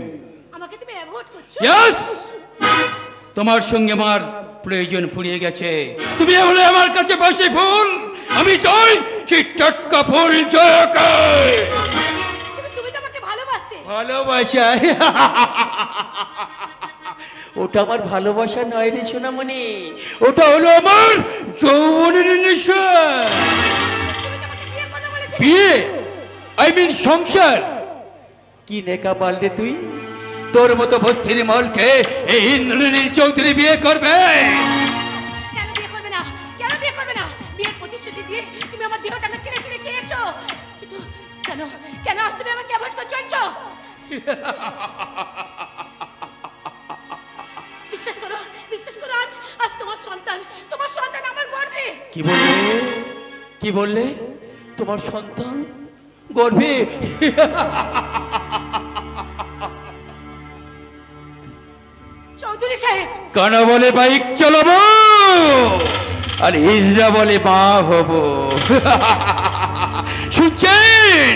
[SPEAKER 6] আমাকে তুমি অ্যাভয়েড করছো?
[SPEAKER 4] ইয়েস, তোমার সঙ্গে আমার প্রয়োজন ফুরিয়ে গেছে। তুমি হলে আমার কাছে বাসি ফুল, আমি চাই সেই টাটকা ফুল জয়াকে।
[SPEAKER 6] কিন্তু তুমি তো আমাকে ভালোবাসতে।
[SPEAKER 4] ভালোবাসা? ওটা আমার ভালোবাসা নয় রে সোনামণি, ওটা হলো আমার যৌবনের নেশা।
[SPEAKER 6] তুমি তো আমাকে বিয়ে করতে বলেছিলে।
[SPEAKER 4] বিয়ে, আই মিন সংসার। কি নেকা পারলে তুই? তোর মতো বস্তির মলকে এই ইন্দ্রনীল চৌধুরী বিয়ে করবে?
[SPEAKER 6] কেন বিয়ে করবে না? কেন বিয়ে করবে না? বিয়ের প্রতিশ্রুতি দিয়ে তুমি আমার দেহটাকে ছিঁড়ে ছিঁড়ে খেয়েছো, কিন্তু কেন কেন আজ তুমি আমাকে অ্যাভয়েড করে চলছো? বিশ্বাস করো, আজ আজ তোমার সন্তান আমার গর্বে।
[SPEAKER 4] কি বললে? কি বললে? তোমার সন্তান গর্ভে?
[SPEAKER 6] চৌধুরী সাহেব,
[SPEAKER 4] কানা বলে বাইক চালাবো, আর হিজড়া বলে মা হব। শুনছেন?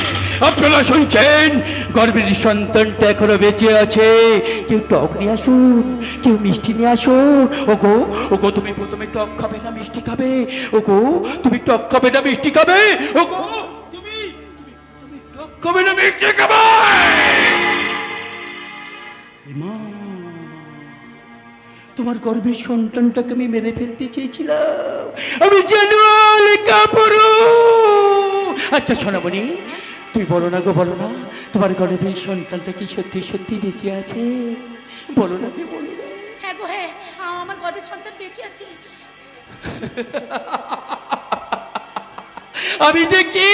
[SPEAKER 4] আপনারা শুনছেন? গর্ভের সন্তানটা এখনো বেঁচে আছে। কেউ টক নিয়ে আসুন, কেউ মিষ্টি নিয়ে আসুন। ওগো ওগো, তুমি প্রথমে টক খাবে না মিষ্টি খাবে? ওগো, তুমি টক খাবে না মিষ্টি খাবে? ওগো, তুমি টক খাবে না মিষ্টি খাবে? মা, তোমার গর্ভের সন্তানটাকে আমি মেরে ফেলতে চেয়েছিলাম। আমি জানুয়াল কাপুরু। আচ্ছা সোনামণি, তুমি বলো না গো, বলো না, তোমার গর্ভের সন্তানটা কি সত্যি সত্যি বেঁচে আছে? বলো না কে, বলো না।
[SPEAKER 6] হ্যাঁ গো হ্যাঁ, আমার গর্ভের সন্তান বেঁচে আছে।
[SPEAKER 4] আমি যে কি,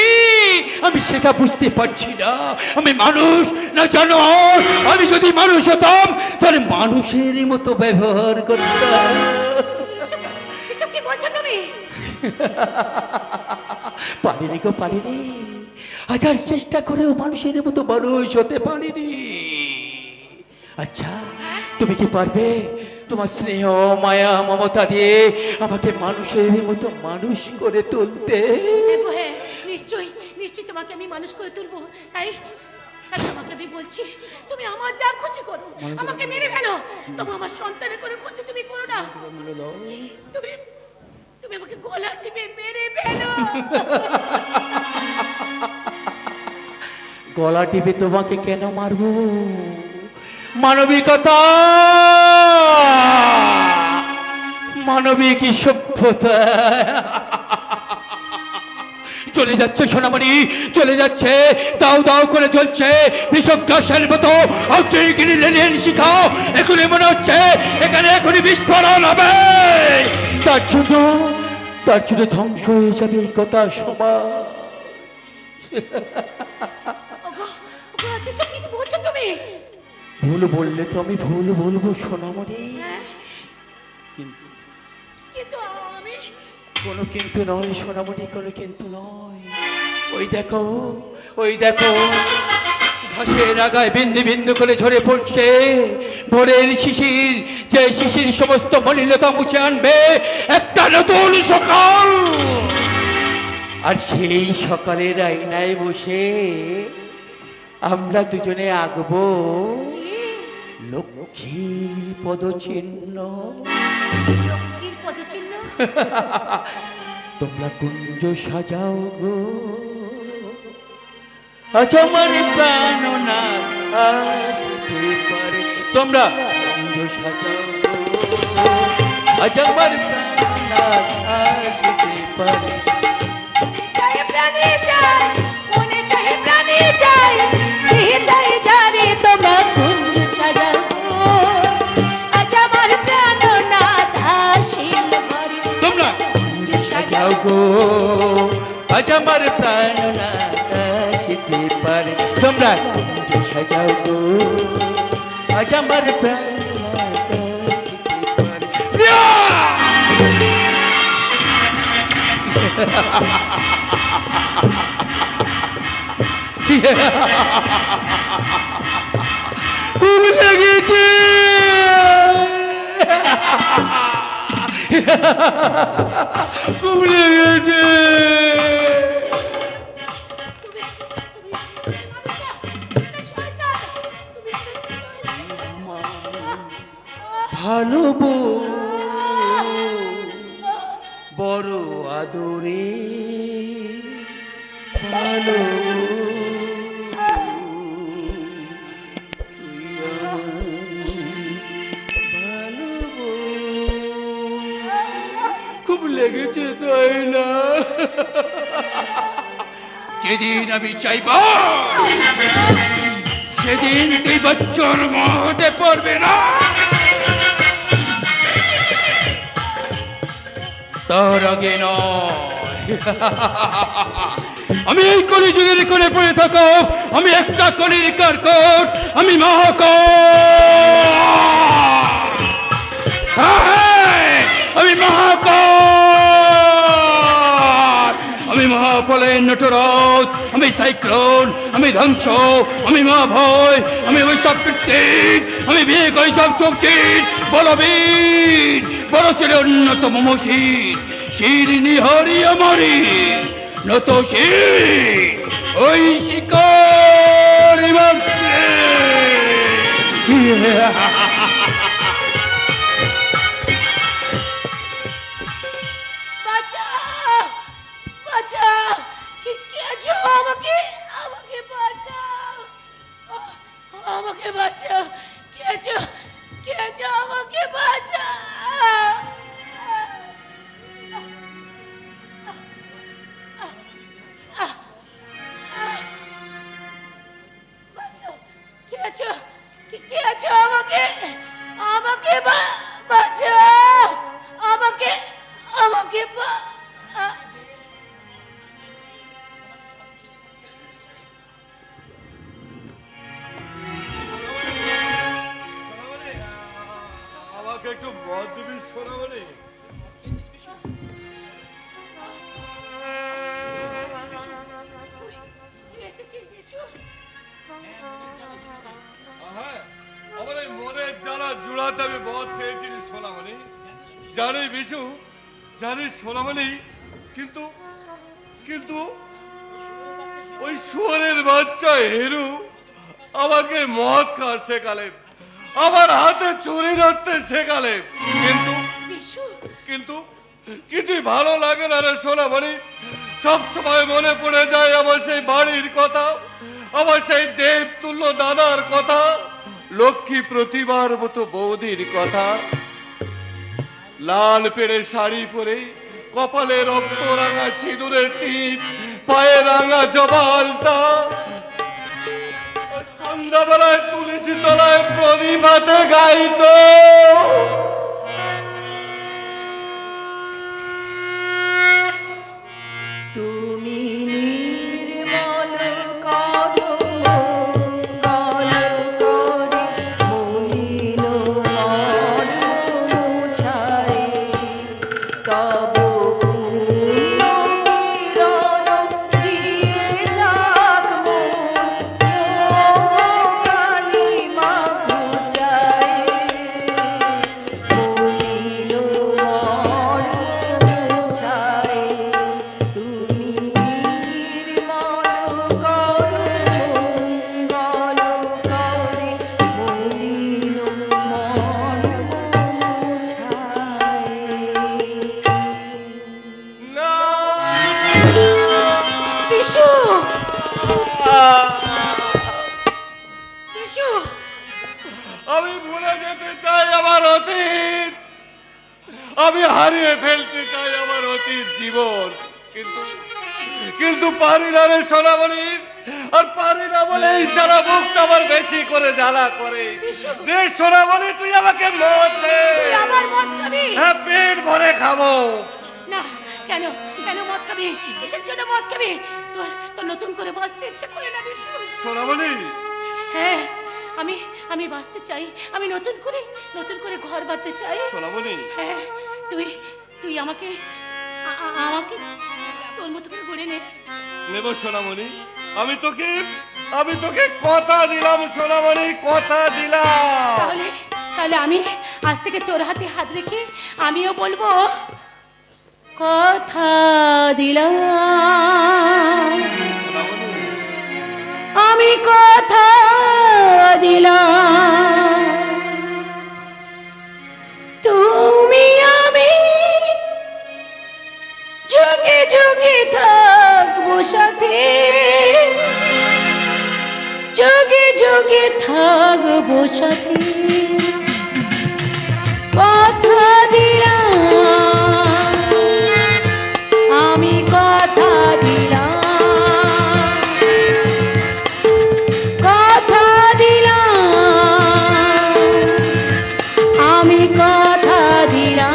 [SPEAKER 4] আমি সেটা বুঝতে পারছি না। আমি মানুষ না জানোয়ার? আমি যদি মানুষ হতাম তাহলে মানুষের মতো ব্যবহার করতাম।
[SPEAKER 6] এসব এসব কি বলছো তুমি?
[SPEAKER 4] পারিনি গো, পারিনি। হাজার চেষ্টা করেও মানুষের মতো মানুষ হতে পারিনি। আচ্ছা, তুমি কি পারবে তোমার স্নেহ মায়া মমতা দিয়ে আমাকে মানুষের মতো মানুষ করে তুলতে?
[SPEAKER 6] হ্যাঁ গো হ্যাঁ, নিশ্চয়ই নিশ্চয়ই তোমাকে আমি মানুষ করে তুলবো। তাই তাই তোমাকে আমি বলছি, তুমি আমার যা খুশি করো, আমাকে মেরে ফেলো, তবু আমার সন্তানের করে ক্ষতি তুমি করো না। তুমি তুমি আমাকে গলা টিপে মেরে ফেলো।
[SPEAKER 4] গলা টিপে তোমাকে কেন মারবো? মানবিকতা, মানবিক সভ্যতা চলে যাচ্ছে সোনামণি, চলে যাচ্ছে, দাও দাও করে চলছে বিষক গ্রাসের মতো। শিখাও, এখনই মনে হচ্ছে এখানে এখনই বিস্ফোরণ হবে। তার জন্য ধ্বংস হয়ে যাবে এই কথা সমাজ।
[SPEAKER 6] ওগো ওগো, আচ্ছা সব কিছু বলছো তুমি?
[SPEAKER 4] ভুল বললে তো আমি ভুল বলবো সোনামণি,
[SPEAKER 6] হ্যাঁ,
[SPEAKER 4] কিন্তু
[SPEAKER 6] কিন্তু আমি
[SPEAKER 4] কোনো কিন্তু নয় সোনামণি, কোনো কিন্তু নয়। ওই দেখো, ওই দেখো, ঘাসের আগায় বিন্দু বিন্দু করে ঝরে পড়ছে ভোরের শিশির, যে শিশির সমস্ত মলিনতা মুছে আনবে একটা নতুন সকাল। আর সেই সকালের আয়নায় বসে আমরা দুজনে আঁকবো
[SPEAKER 6] কি
[SPEAKER 4] লক্ষ্মীর পদচিহ্ন।
[SPEAKER 6] লক্ষ্মীর পদচিহ্ন?
[SPEAKER 4] তোমরা কুঞ্জ সাজাও গো, আজ আমার প্রাণ না আসতে পারে। তোমরা কুঞ্জ সাজাও গো, আজ আমার প্রাণ না আসতে পারে।
[SPEAKER 6] চাই প্রাণে চাই, মনে চাই প্রাণে চাই, দেহে চাই জানে তোমরা কুঞ্জ সাজাও গো, আজ আমার প্রাণনাথ আসিল ঘরে।
[SPEAKER 4] তোমরা কুঞ্জ সাজাও গো, আজ আমার প্রাণ না আসতে পারে। তোমরা কুঞ্জ সাজাও গো, আজ আমার প্রাণ না আসতে পারে। খুব লেগেছে, খুব লেগেছে। ভালো বউ বড় আদরে, ভালো তুই ভালো খুব লেগেছে তাই না? যেদিন আমি চাইব সেদিন তুই বচ্চন হতে পারবে না। তার আগে নয়। আমি এই কলিযুগের কোণে পড়ে থাকো, আমি একটা কলির কারকট, আমি আমি আমি মহাপ্রলয়ের নটরথ, আমি সাইক্লোন, আমি ধ্বংস, আমি মহাভয়, আমি ওই সব কীর্তির, আমি বিয়ে করি সব চোখচির, বলবীর, বড় ছিল অন্যতম মশির, শির নিহরি আমারি নত শির, ওই শিকার
[SPEAKER 6] বাঁচাও, বাঁচাও, কে আছো? আমাকে আমাকে বাঁচাও, আমাকে বাঁচাও, কে আছো? কে আছো? আমাকে বাঁচাও। কে আছো? আমাকে আমাকে বাঁচাও, আমাকে আমাকে
[SPEAKER 2] আমাকে একটু মদ দিবি সোনামণি?
[SPEAKER 6] তুই এসেছিস বিশু?
[SPEAKER 2] হ্যাঁ, আমার এই মনের জ্বালা জুড়াতে আমি মদ খেয়েছি রে সোনামণি। জানি বিশু, জানিস সোনামণি, কিন্তু কিন্তু ওই শুয়োরের বাচ্চা হেরু আমাকে মদ খাওয়া শেখালেন, আমার হাতে চুরি ধরতে শেখালেন, কিন্তু
[SPEAKER 6] বিশু
[SPEAKER 2] কিন্তু কিছুই ভালো লাগে না রে সোনামণি। সব সময় মনে পড়ে যায় আমার সেই বাড়ির কথা, আমার সেই দেবতুল্য দাদার কথা, লক্ষ্মী প্রতিবার মতো বৌদির কথা। লাল পেড়ে শাড়ি পরে, কপালে রক্ত রাঙা সিঁদুরের টিপ, পায়ে রাঙা জবালটা, সন্ধ্যাবেলায় তুলসী তলায় প্রদীপ হাতে গাইতো।
[SPEAKER 1] তুমি নির্মল করো মঙ্গল করে মলিন মর্ম মুছায়, তব পুণ্য কিরণ দিয়ে যাক মোর মোহকালি মা ঘুচায়, মলিন মর্ম মুছায়। তুমি নির্মল করো মঙ্গল করে মলিন মর্ম মুছায়।
[SPEAKER 2] না,
[SPEAKER 6] বিশু বিশু
[SPEAKER 2] আমি ভুলে যেতে চাই আমার অতীত, আমি হারিয়ে ফেলতে চাই আমার অতীত জীবন, কিন্তু কিন্তু পারি না রে সোনামণি। আর পারি না বলে এই সারা মুখটা আমার বেশি করে জ্বালা করে।
[SPEAKER 6] বিশু।
[SPEAKER 2] রে সোনামণি, তুই আমাকে মদ দে।
[SPEAKER 6] তুই আবার মদ খাবি?
[SPEAKER 2] হ্যাঁ, পেট ভরে খাবো।
[SPEAKER 6] না, কেন কেন মদ খাবি? কিসের জন্য মদ খাবি? তোর তোর নতুন করে বাঁচতে ইচ্ছে করে না বিশু?
[SPEAKER 2] সোনামণি,
[SPEAKER 6] হ্যাঁ, আমি আমি বাঁচতে চাই, আমি নতুন করে ঘর বাঁধতে চাই।
[SPEAKER 2] সোনামণি,
[SPEAKER 6] হ্যাঁ, তুই তুই আমাকে আমাকে তোর মতো করে গড়ে নে।
[SPEAKER 2] নেব সোনামণি। আমি তোকে কথা দিলাম সোনামণি, কথা দিলাম।
[SPEAKER 6] তাহলে তাহলে আমি আজ থেকে তোর হাতে হাত রেখে আমিও বলবো কথা দিলাম, আমি কথা দিলাম, তুমি আমি যুগে যুগে থাকবো সাথে, যুগে যুগে থাকবো সাথে, কথা দিলাম, আমি কথা দিলাম, কথা দিলাম, আমি কথা দিলাম।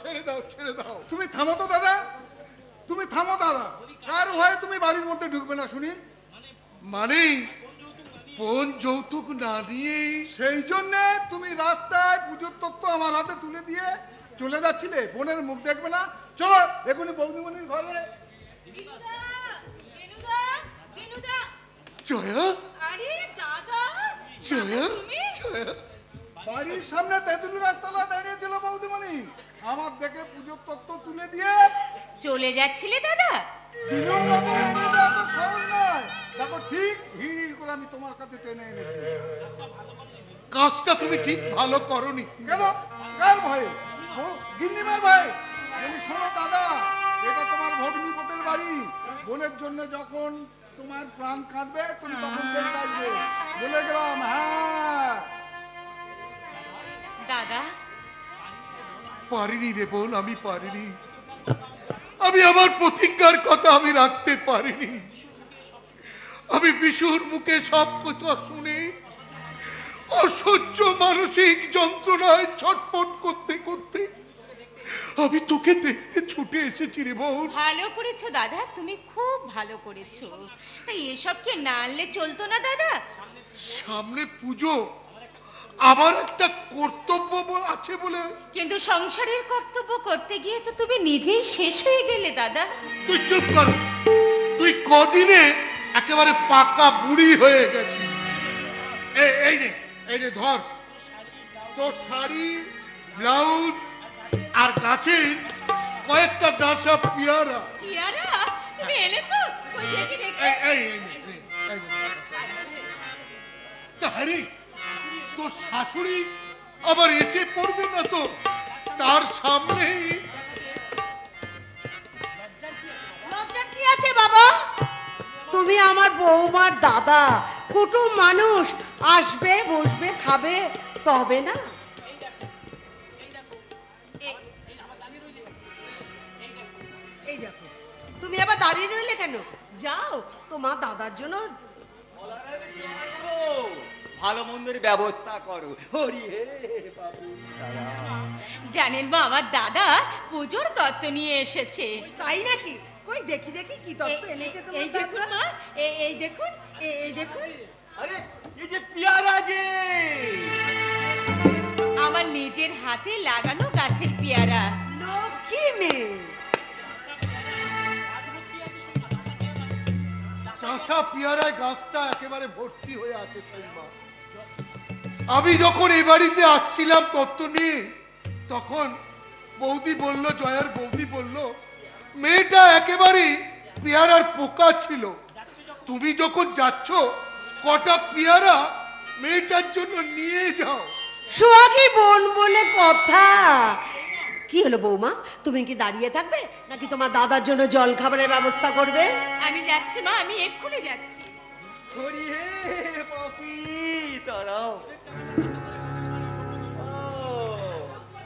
[SPEAKER 3] ছেড়ে দাও ছেড়ে দাও।
[SPEAKER 8] তুমি থামো তো দাদা, তুমি থামো দাদা। কার ভয়ে তুমি বাড়ির মধ্যে ঢুকবে না শুনি?
[SPEAKER 3] মানে বোন যৌতুক না দিয়ে
[SPEAKER 8] সেই জন্য তুমি রাস্তায় পুজোর তত্ত্ব আমার হাতে তুলে দিয়ে চলে যাচ্ছিলে, বোনের মুখ দেখবে না? চলো এখনই বৌদিমণির ঘরে।
[SPEAKER 3] জয়া
[SPEAKER 1] আরে দাদা,
[SPEAKER 3] জয়া জয়া
[SPEAKER 8] বাড়ির সামনে তেঁতুল গাছতলা দাঁড়িয়েছিল বৌদিমণি, আমার দেখে পুজোর তত্ত্ব তুলে দিয়ে
[SPEAKER 1] চলে যাচ্ছিলে দাদা?
[SPEAKER 8] দিনেও রকম এনে দেওয়া তো সহজ নয়। দেখো ঠিক হিড় করে আমি তোমার কাছে টেনে এনেছি।
[SPEAKER 3] কাজটা তুমি ঠিক ভালো করনি।
[SPEAKER 8] কেন? কার ভয়ে? গিন্নিমার ভয়ে? বলি শোনো দাদা, এটা তোমার ভগ্নিপতির বাড়ি। বোনের জন্য যখন তোমার প্রাণ কাঁদবে তুমি তখন দেখতে আসবে। বলে গেলাম। হ্যাঁ
[SPEAKER 1] দাদা,
[SPEAKER 3] পারিনি রে বোন, আমি পারিনি। আমি আমার প্রতিজ্ঞার কথা আমি রাখতে পারিনি। আমি বিশুর মুখে সব কথা শুনে অসহ্য মানসিক যন্ত্রণায় ছটফট করতে করতে আমি তোকে দেখতে ছুটে এসেছি রে বোন।
[SPEAKER 1] ভালো করেছো দাদা, তুমি খুব ভালো করেছো। তাই এসবকে না আনলে চলতো না দাদা?
[SPEAKER 3] সামনে পুজো, আমার একটা কর্তব্য আছে বলে।
[SPEAKER 1] কিন্তু সংসারের কর্তব্য করতে গিয়ে তো তুমি নিজেই শেষ হয়ে গেলে দাদা।
[SPEAKER 3] তুই চুপ কর। তুই কদিনে একেবারে পাকা বুড়ি হয়ে গেছিস। এই নে ধর তোর শাড়ি, ব্লাউজ আর গাছের কয়েকটা ডাসা পেয়ারা।
[SPEAKER 1] পিয়ারা তুমি এনেছো? কই দেখি দেখি।
[SPEAKER 3] তাহারি তোর শাশুড়ি আবার এসে পড়বে না তো? তার সামনেই
[SPEAKER 9] লজ্জার কি আছে বাবা? তুমি আমার বৌমার দাদা, কুটুম মানুষ, আসবে বসবে খাবে, তবে না? এই দেখো, তুমি আবার দাঁড়িয়ে রইলে কেন? যাও তোমার দাদার জন্য।
[SPEAKER 5] ভালো মন্দের ব্যবস্থা করো। হরি হে বাবু।
[SPEAKER 1] জানেন মা, আমার দাদা পুজোর তত্ত্ব নিয়ে এসেছে।
[SPEAKER 9] তাই নাকি? কই দেখি দেখি কি তত্ত্ব এনেছে তোমার
[SPEAKER 1] এই দেখুন
[SPEAKER 9] দাদা।
[SPEAKER 1] মা, এই দেখুন, এই দেখুন।
[SPEAKER 5] আরে এই যে পেয়ারা যে
[SPEAKER 1] আমার নিজের হাতে লাগানো গাছের পেয়ারা।
[SPEAKER 9] লক্ষ্মী মেয়ে।
[SPEAKER 3] চাষা পেয়ারায় গাছটা একেবারে ভর্তি হয়ে আছে শুনবা। আমি যখন এই বাড়িতে আসছিলাম তত্ত্ব নিয়ে, তখন বৌদি বলল, জয়ার বৌদি বলল, মেয়েটা একেবারে পেয়ারার পোকা ছিল। তুমি যখন যাচ্ছ কটা পেয়ারা মেয়েটার জন্য নিয়ে যাও।
[SPEAKER 9] সোহাগী বোন বলে কথা। কি হলো বৌমা, তুমি কি দাঁড়িয়ে থাকবে নাকি তোমার দাদার জন্য জল খাবারের ব্যবস্থা করবে?
[SPEAKER 1] আমি যাচ্ছি মা, আমি এক্ষুনি যাচ্ছি।
[SPEAKER 5] হরি হে পাপি তারাও।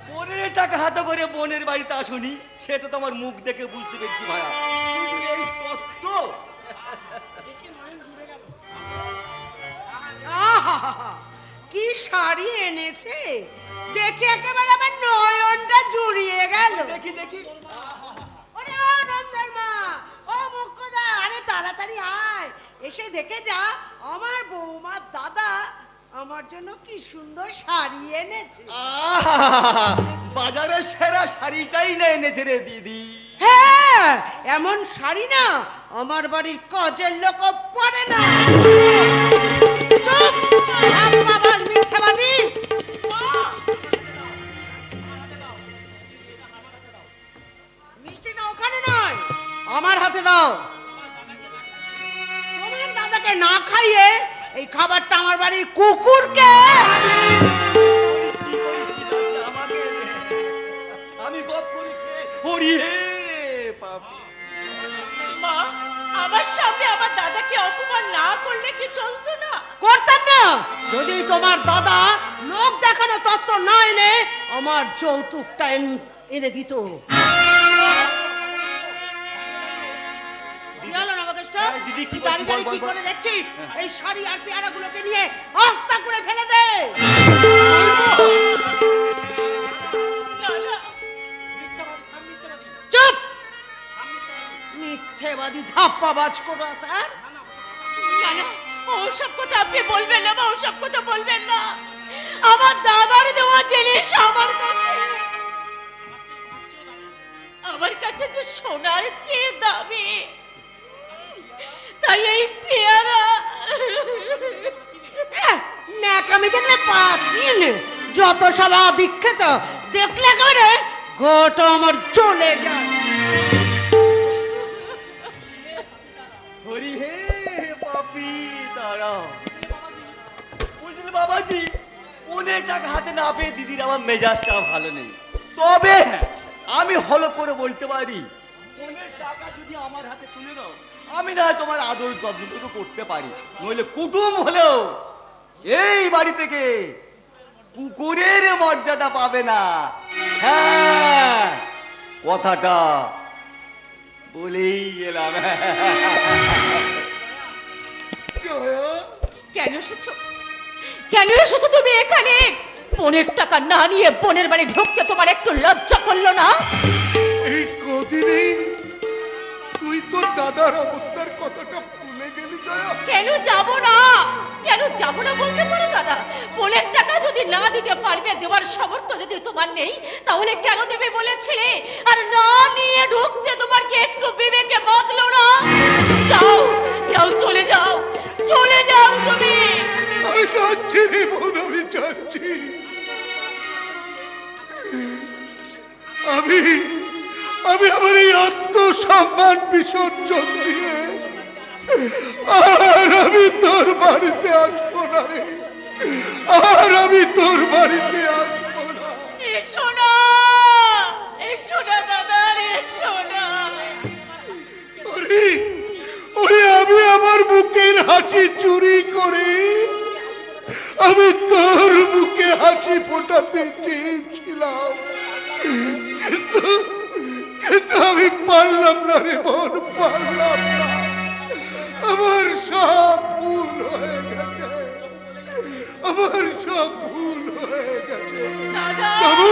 [SPEAKER 5] বোনের টাকা হাতে করে বোনের বাড়িতে আসুনি, সেটা তো আমার মুখ দেখে বুঝতে পেরেছি ভাইয়া। শুধু এই তত্ত্ব।
[SPEAKER 9] আহাহাহা, কি শাড়ি এনেছে দেখে একেবারে আমার নয়নটা জুড়িয়ে গেল।
[SPEAKER 5] দেখি দেখি।
[SPEAKER 9] ওরে ও নন্দর মা, ও মুখ্যদা, আরে তাড়াতাড়ি আয়, এসে দেখে যা আমার বৌমার দাদা আমার জন্য কি সুন্দর শাড়ি এনেছে।
[SPEAKER 5] বাজারে সেরা শাড়িটাই না এনেছে রে দিদি।
[SPEAKER 9] হ্যাঁ, এমন শাড়ি না আমার বাড়ির কাজের লোক পরে না। চুপ, আব্বাবাজ মিথ্যাবাদী। মিষ্টিটা ওখানে নয়, আমার হাতে দাও। তোমার দাদাকে না খাইয়ে এই খাবারটা আমার বাড়ির কুকুরকে।
[SPEAKER 5] করিস কি যাচ্ছে আমাকে? আমি গপ করি খেয়ে হরি হে পাপি।
[SPEAKER 1] মা, আমার সামনে আমার দাদাকে অপমান না করলে কি চলতো না?
[SPEAKER 9] করতাম না যদি তোমার দাদা লোক দেখানো তত্ত্ব না এনে আমার যৌতুকটা এনে দিত।
[SPEAKER 5] দিদি, কি
[SPEAKER 9] দাঁড়িয়ে
[SPEAKER 5] বলছিস?
[SPEAKER 9] দাঁড়িয়ে কি
[SPEAKER 5] বল, বল।
[SPEAKER 9] করে দেখছিস? এই শাড়ি আর পেয়ারাগুলোকে নিয়ে আস্তা করে ফেলে দে।
[SPEAKER 1] না না,
[SPEAKER 9] মিথ্যেবাদী ধাপ্পাবাজ করা তার।
[SPEAKER 1] না না, ওসব কথা আপনি বলবেন না, ওসব কথা বলবেন না। আমার দাদার দেওয়া জিনিস আমার কাছে যে সোনার চেয়ে দামি, তাই এই পেয়ারা
[SPEAKER 9] ন্যাকামি দেখলে পাচ্ছি না, যত সব দীক্ষিত দেখলে একেবারে গোটা আমার চলে যায়।
[SPEAKER 5] হরি হে পাপি দাঁড়াও। বুঝলি বাবাজি, অনেক টাকা হাতে না পেয়ে দিদির আমার মেজাজটা ভালো নেই। তবে হ্যাঁ, আমি হলো করে বলতে পারি, অনেক টাকা যদি আমার হাতে তুলে দাও, আমি না হয় তোমার আদর যত্নটুকু করতে পারি। নইলে কুটুম হলেও এই বাড়ি থেকে কুকুরের মর্যাদা পাবে না। হ্যাঁ, কথাটা বলেই গেলাম।
[SPEAKER 3] জয়া,
[SPEAKER 1] কেন এসেছো? কেন এসেছো তুমি এখানে? বোনের টাকা না নিয়ে বোনের বাড়ি ঢুকতে তোমার একটু লজ্জা করলো না?
[SPEAKER 3] এই কদিনেই তুই তোর দাদার অবস্থার কথাটা ভুলে গেলি জয়া।
[SPEAKER 1] কেন যাব না? কেন যাব না বলতে পারো দাদা? বোনের টাকা যদি না দিতে পারবে, দেওয়ার সামর্থ্য যদি তোমার নেই, তাহলে কেন দেবে বলেছিলে? আর না নিয়ে ঢুকতে তোমার কি একটু বিবেকে বাঁধলো না? যাও যাও, চলে যাও, চলে যাও তুমি।
[SPEAKER 3] আমি যাচ্ছি রে বোন, আমি যাচ্ছি। আমি আমি আমার এই আত্মসম্মান বিসর্জন দিয়ে আর আমি তোর বাড়িতে আসবো না রে, আর আমি তোর বাড়িতে আসবো না।
[SPEAKER 1] এসো না, এসো না দাদা, এসো না।
[SPEAKER 3] ওরে ওরে, আমি আমার বুকের হাসি চুরি করে আমি তোর মুখে হাসি ফোটাতে চেয়েছিলাম, কিন্তু কিন্তু আমি পারলাম না রে বোন, পারলাম না। আমার সব ভুল হয়ে গেছে, আমার সব ভুল হয়ে গেছে। তবু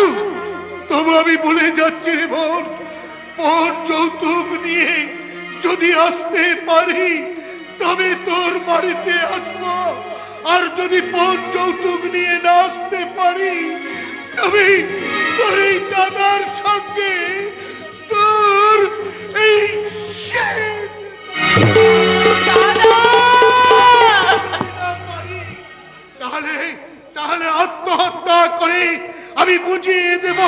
[SPEAKER 3] তবু আমি বলে যাচ্ছি রে বোন, পর যৌতুক নিয়ে যদি আসতে পারি তবে তোর বাড়িতে আসবো, আর যদি পর যৌতুক নিয়ে না আসতে পারি তবে তোর এই দাদার সঙ্গে তোর এই তাহলে তাহলে আত্মহত্যা করে আমি বুঝিয়ে দেব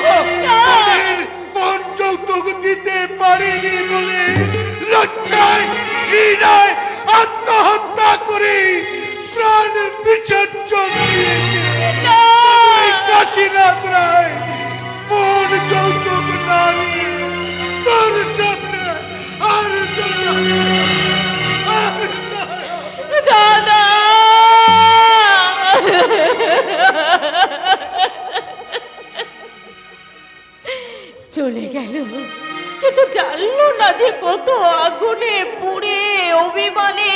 [SPEAKER 3] তাদের কোন যৌতুক দিতে পারিনি বলে লজ্জায় ঘৃণায় আত্মহত্যা করে প্রাণ বিসর্জন দিয়েছে কাশীনাথ রায়। কোন যৌতুক না নিয়ে তোর সামনে আর
[SPEAKER 1] দাদা চলে গেল, কিন্তু জানলো না যে কত আগুনে পুড়ে অভিমানে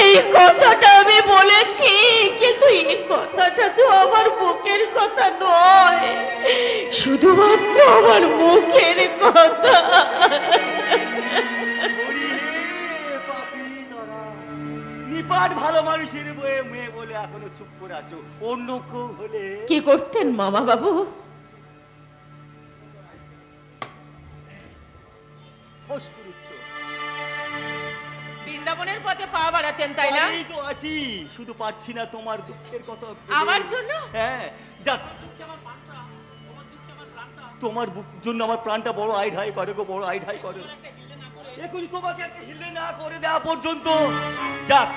[SPEAKER 1] এই কথাটা আমি বলেছি। কিন্তু এই কথাটা তো আমার বুকের কথা নয়, শুধুমাত্র আমার মুখের কথা।
[SPEAKER 5] হরি হে পাপি দাঁড়া। নিপাট ভালো মানুষের মেয়ে বলে এখনো চুপ করে আছো। অন্য কেউ হলে
[SPEAKER 1] কি করতেন মামা বাবু?
[SPEAKER 5] ফোঁস করে উঠতো।
[SPEAKER 1] বৃন্দাবনের পথে পা বাড়াতেন, তাই না?
[SPEAKER 5] এই তো আছি, শুধু পারছি না তোমার দুঃখের কথা ভেবে।
[SPEAKER 1] আমার জন্য?
[SPEAKER 5] হ্যাঁ, যাক, তোমার জন্য আমার প্রাণটা বড় আইঢাই করে গো, বড় আইঢাই করে। এখনই তোমাকে একটা হিলে না করে দেওয়া পর্যন্ত যাক,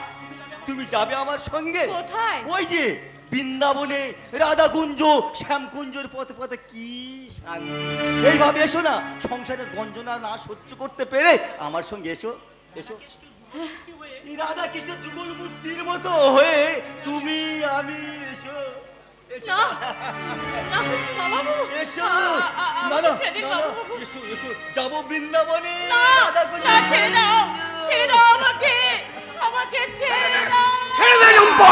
[SPEAKER 5] তুমি যাবে আমার সঙ্গে।
[SPEAKER 1] কোথায়?
[SPEAKER 5] ওই যে বৃন্দাবনে রাধাকুঞ্জ শ্যামকুঞ্জের পথে পথে কি শান্তি। সেইভাবে এসো না, সংসারের গঞ্জনা না সহ্য করতে পেরে আমার সঙ্গে এসো, এসো। এই রাধা কৃষ্ণ যুগল মূর্তির মতো হয়ে তুমি আমি এসো, এসো
[SPEAKER 1] না, না, মামা বাবু,
[SPEAKER 5] এসো।
[SPEAKER 1] আমাকে
[SPEAKER 5] না, না,
[SPEAKER 1] ছেড়ে দিন,
[SPEAKER 5] না,
[SPEAKER 1] মামা
[SPEAKER 5] না,
[SPEAKER 1] বাবু।
[SPEAKER 5] এসো, এসো, যাবো বৃন্দাবনে।
[SPEAKER 1] না,
[SPEAKER 5] রাধাকুঞ্জ।
[SPEAKER 1] না, ছেড়ে দাও, ছেড়ে দাও আমাকে, আমাকে ছেড়ে দাও।
[SPEAKER 5] ছেড়ে দে লম্পা।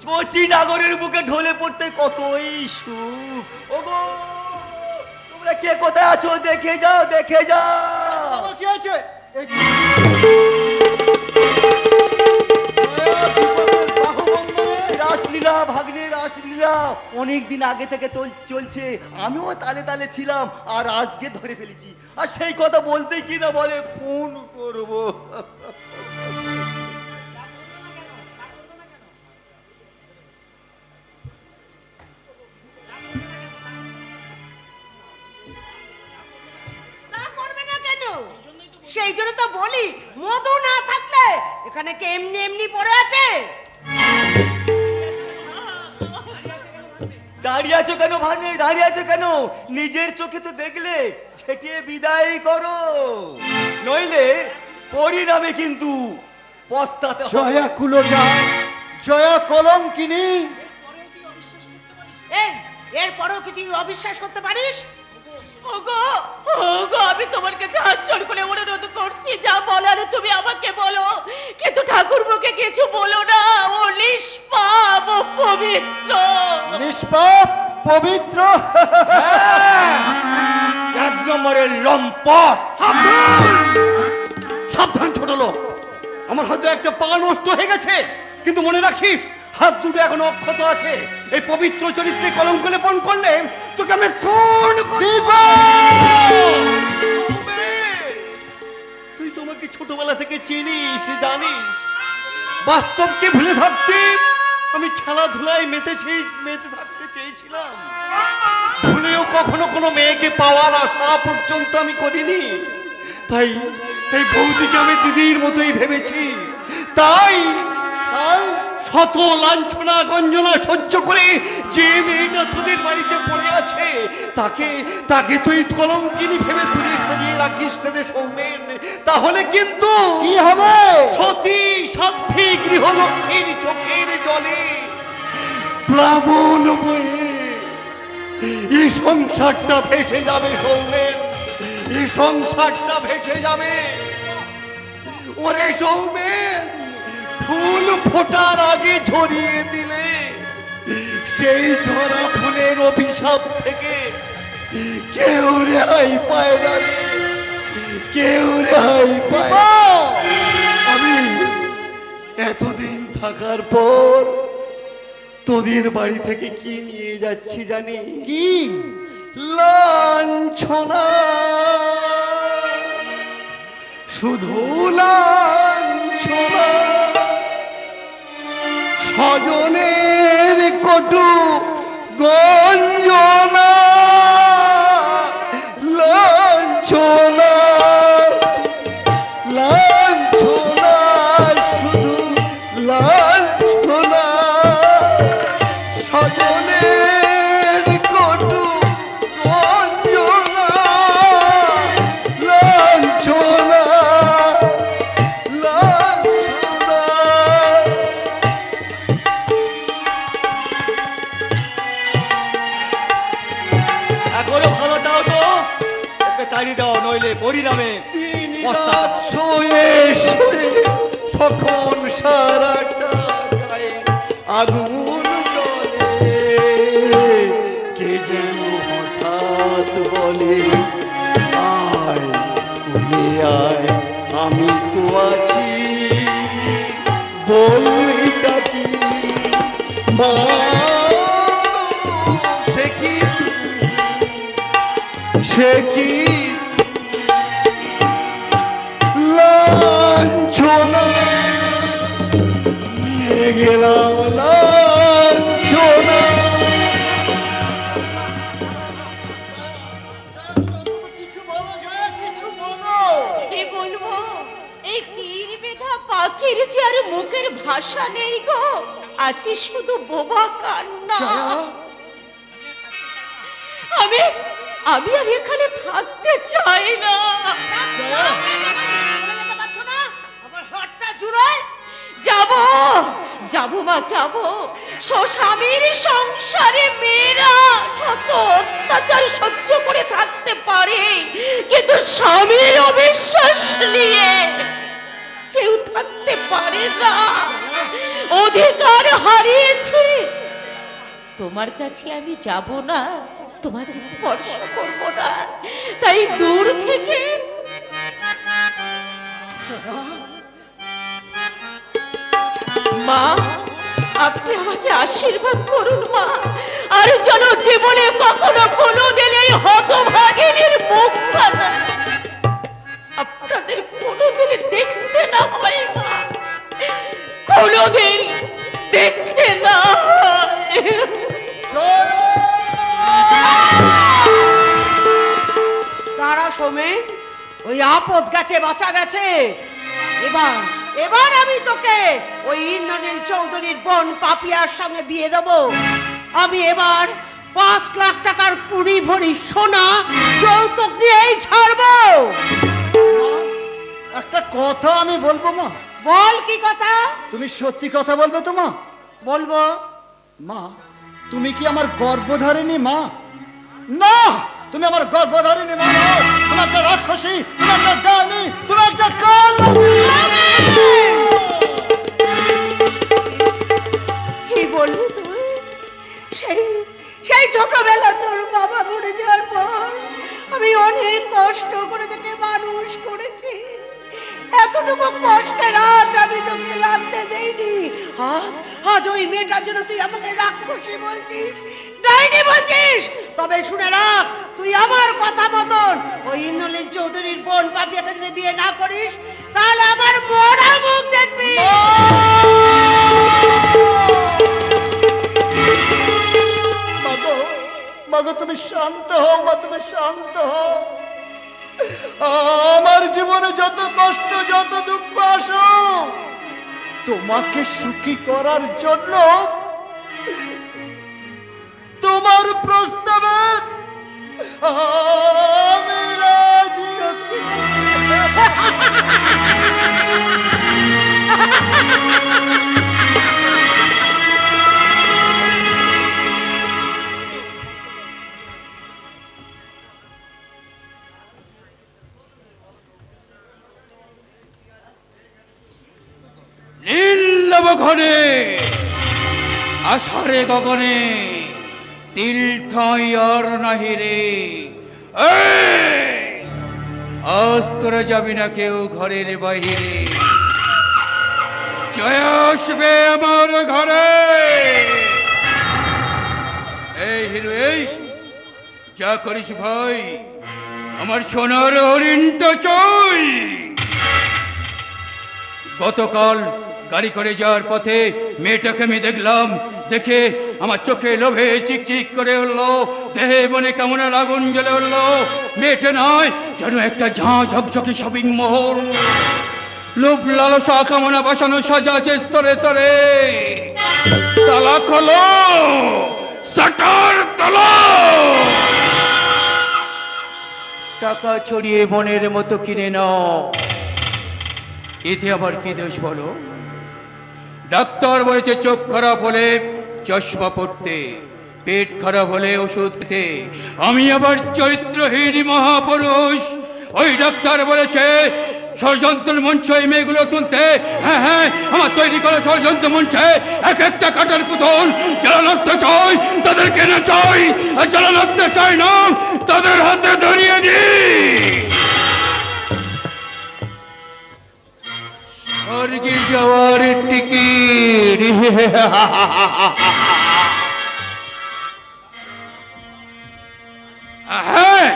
[SPEAKER 5] কচি নাগরের বুকে ঢলে পড়তে কতই সুখ। ওগো, তোমরা কে কোথায় আছো দেখে যাও, দেখে যাও।
[SPEAKER 8] বাবা কি আছে
[SPEAKER 5] রাসলীলা ভাগ্নে, রাসলীলা অনেক দিন আগে থেকে চলছে, আমিও তালে তালে ছিলাম, আর আজকে ধরে ফেলেছি। আর সেই কথা বলতে কি না বলে ফোন করব।
[SPEAKER 9] তা করবে না কেন? সেই জন্য তো বলি, মধু না থাকলে এখানে কে এমনি এমনি পড়ে আছে?
[SPEAKER 5] দাঁড়িয়ে আছো কেন ভাগ্নে, দাঁড়িয়ে আছো কেন? নিজের চোখে তো দেখলে, ছেটিয়ে বিদায় করো, নইলে পরিণামে কিন্তু পস্তাতে হবে।
[SPEAKER 2] জয়া কুলোটা, জয়া কলঙ্কিনী।
[SPEAKER 9] এই এরপরেও কি তুই অবিশ্বাস করতে পারিস?
[SPEAKER 1] ওগো ওগো, আমি তোমার কাছে হাত জোড় করে অনুরোধ করছি, যা বলার তুমি আমাকে বলো, কিন্তু ঠাকুরপোকে কিছু বলো না। ও নিষ্পাপ, ও পবিত্র।
[SPEAKER 2] নিষ্পাপ পবিত্র,
[SPEAKER 7] এক নম্বরের লম্পট। সাবধান, সাবধান ছোট লোক, আমার হয়তো একটা পা নষ্ট হয়ে গেছে, কিন্তু মনে রাখিস হাত দুটো এখনো অক্ষত আছে। এই পবিত্র চরিত্রে কলঙ্ক লেপন করলে তোকে আমি খুন করব। তুই তোমাকে ছোটবেলা থেকে চিনিস, জানিস বাস্তবকে ভুলে থাকতে আমি খেলাধুলায় মেতে থাকতে চেয়েছিলাম। ভুলেও কখনো কোনো মেয়েকে পাওয়ার আশা পর্যন্ত আমি করিনি। তাই তাই বৌদিকে আমি দিদির মতোই ভেবেছি। তাই তাই শত লাঞ্ছনা গঞ্জনা সহ্য করে যে মেয়েটা তোদের বাড়িতে পড়ে আছে, তাকে তুই কলঙ্কিনী ভেবে দূরে সরিয়ে রাখিস রে সৌমেন। তাহলে কিন্তু
[SPEAKER 2] কি হবে?
[SPEAKER 7] সতী সাধ্বী গৃহলক্ষ্মীর চোখের জলে প্লাবন বয়ে এই সংসারটা ভেসে যাবে সৌমেন, এই সংসারটা ভেসে যাবে। ওরে সৌমেন, ফুল ফোটার আগে ঝরিয়ে দিলে সেই ঝরা ফুলের অভিশাপ থেকে কেউ রেহাই পায় না রে, কেউ রেহাই পায় না। আমি এতদিন থাকার পর তোদের বাড়ি থেকে কি নিয়ে যাচ্ছি জানি? কি? লাঞ্ছনা, শুধু লাঞ্ছনা। স্বজনের কটু গঞ্জনা, লাঞ্ছনা, লাঞ্ছনা, শুধু লাঞ্ছনা। স্বজনের কটু গঞ্জনা, লাঞ্ছনা, লাঞ্ছনা। এখনো ভালো চাও তো ওকে তাড়িয়ে দাও, নইলে পরিণামে পস্তাতে হবে। শুয়ে শুয়ে তখন সারাটা গায়ে আগুন জ্বলে, কে যেন হঠাৎ বলে আয় উড়ে আয়, আমি তো আছি। বললি ডাকি মা, সে কি তুমি, সে কি লাঞ্ছনা, নিয়ে গেলাম লাঞ্ছনা। কিছু বলো জয়া, কিছু বলো।
[SPEAKER 1] কি বলবো, এই তীর বেঁধা পাখির যে আর মুখের ভাষা নেই গো, আছে শুধু বোবা কান্না। আমি আমি আর এখানে থাকতে চাই না।
[SPEAKER 9] আমার হাতটা জুড়ায়।
[SPEAKER 1] যাব যাব মা, যাব। স্বামীর সংসারে মেয়েরা শত অত্যাচার সহ্য করে থাকতে পারে, কিন্তু স্বামীর অবিশ্বাস নিয়ে কেউ থাকতে পারে না। অধিকার হারিয়েছে, তোমার কাছে আমি যাব না। তোমাকে স্পর্শ করবো না, তাই দূর থেকে মা, আপনি আমাকে আশীর্বাদ করুন মা, আর যেন জীবনে কখনো কোনোদিন এই হতভাগিনীর মুখখানা আপনাদের কোনোদিন দেখতে না হয় মা, কোনোদিন দেখতে না হয়।
[SPEAKER 9] তারা সোমে, ওই আপদ গেছে, বাঁচা গেছে। এবার এবার আমি তোকে ওই ইন্দ্রনীল চৌধুরীর বোন পাপিয়ার সঙ্গে বিয়ে দেব। আমি এবার 5 লাখ টাকার 20 ভরি সোনা যৌতুক নিয়েই ছাড়বো।
[SPEAKER 5] একটা কথা আমি বলবো মা।
[SPEAKER 9] বল, কি কথা?
[SPEAKER 5] তুমি সত্যি কথা বলবে তো মা?
[SPEAKER 9] বলবো।
[SPEAKER 5] মা, তুমি কি আমার গর্ভধারিণী মা? না, তুমি আমার গর্ভধারিণী মা নও। তুমি একটা রাক্ষসী, তুমি একটা ডাইনি, তুমি একটা কালনাগিনী।
[SPEAKER 9] কি বললি তুই? সেই সেই ছোটবেলা তোর বাবা মরে যাওয়ার পর আমি অনেক কষ্ট করে তোকে মানুষ করেছি। এতটুকু কষ্টের আজ আমি তোকে লাগতে দেইনি। আজ আজ ওই মেয়েটার জন্য তুই আমাকে রাক্ষসী বলছিস, ডাইনি বলছিস? তবে শুনে রাখ, তুই আমার কথা মতন ওই ইন্দ্রনীল চৌধুরীর বোন পাপিয়াকে যদি বিয়ে না করিস, তাহলে আমার মরা মুখ দেখবি।
[SPEAKER 5] মাগো, তুমি শান্ত হও মা, তুমি শান্ত হও। আমার জীবনে যত কষ্ট, যত দুঃখ আসুক, তোমাকে সুখী করার জন্য তোমার প্রস্তাবে আমি রাজি।
[SPEAKER 4] নীলনব ঘনে আষাঢ়ে গগনে তিল ঠাঁই আর নাহি রে। আজ তোরা যাবি না কেউ ঘরের বাহিরে, জয় আসবে আমার ঘরে। এই হিরো, এই যা করিস ভাই, আমার সোনার হরিণটা চাই। গতকাল গাড়ি করে যাওয়ার পথে মেয়েটাকে আমি দেখলাম, দেখে আমার চোখে লোভে চিকচিক করে উঠলো, দেহে মনে কেমন আগুন জ্বলে উঠলো। মেয়েটা নয়, যেন একটা ঝাঁ ঝকঝকে শপিং মহল। লোভ লালসা কামনা বাসানো সাজা আছে স্তরে তরে। তালা খোলো, শাটার তোলো। টাকা ছড়িয়ে মনের মতো কিনে নাও। এতে আবার কি দোষ বলো? ডাক্তার বলেছে চোখ খারাপ হলে চশমা পড়তে, পেট খারাপ হলে ওষুধ খেতে। আমি আবার চরিত্রহীন মহাপুরুষ। ওই ডাক্তার বলেছে ষড়যন্ত্র মঞ্চে এই মেয়েগুলো তুলতে। হ্যাঁ হ্যাঁ, আমার তৈরি করা ষড়যন্ত্র মঞ্চে এক একটা কাটার পুতুল। যারা নাচতে চাই তাদেরকে নাচাই, আর যারা নাচতে চাই না তাদের হাতে ধরিয়ে দিই। স্বর্গে যাওয়ার টিকিট। হ্যাঁ,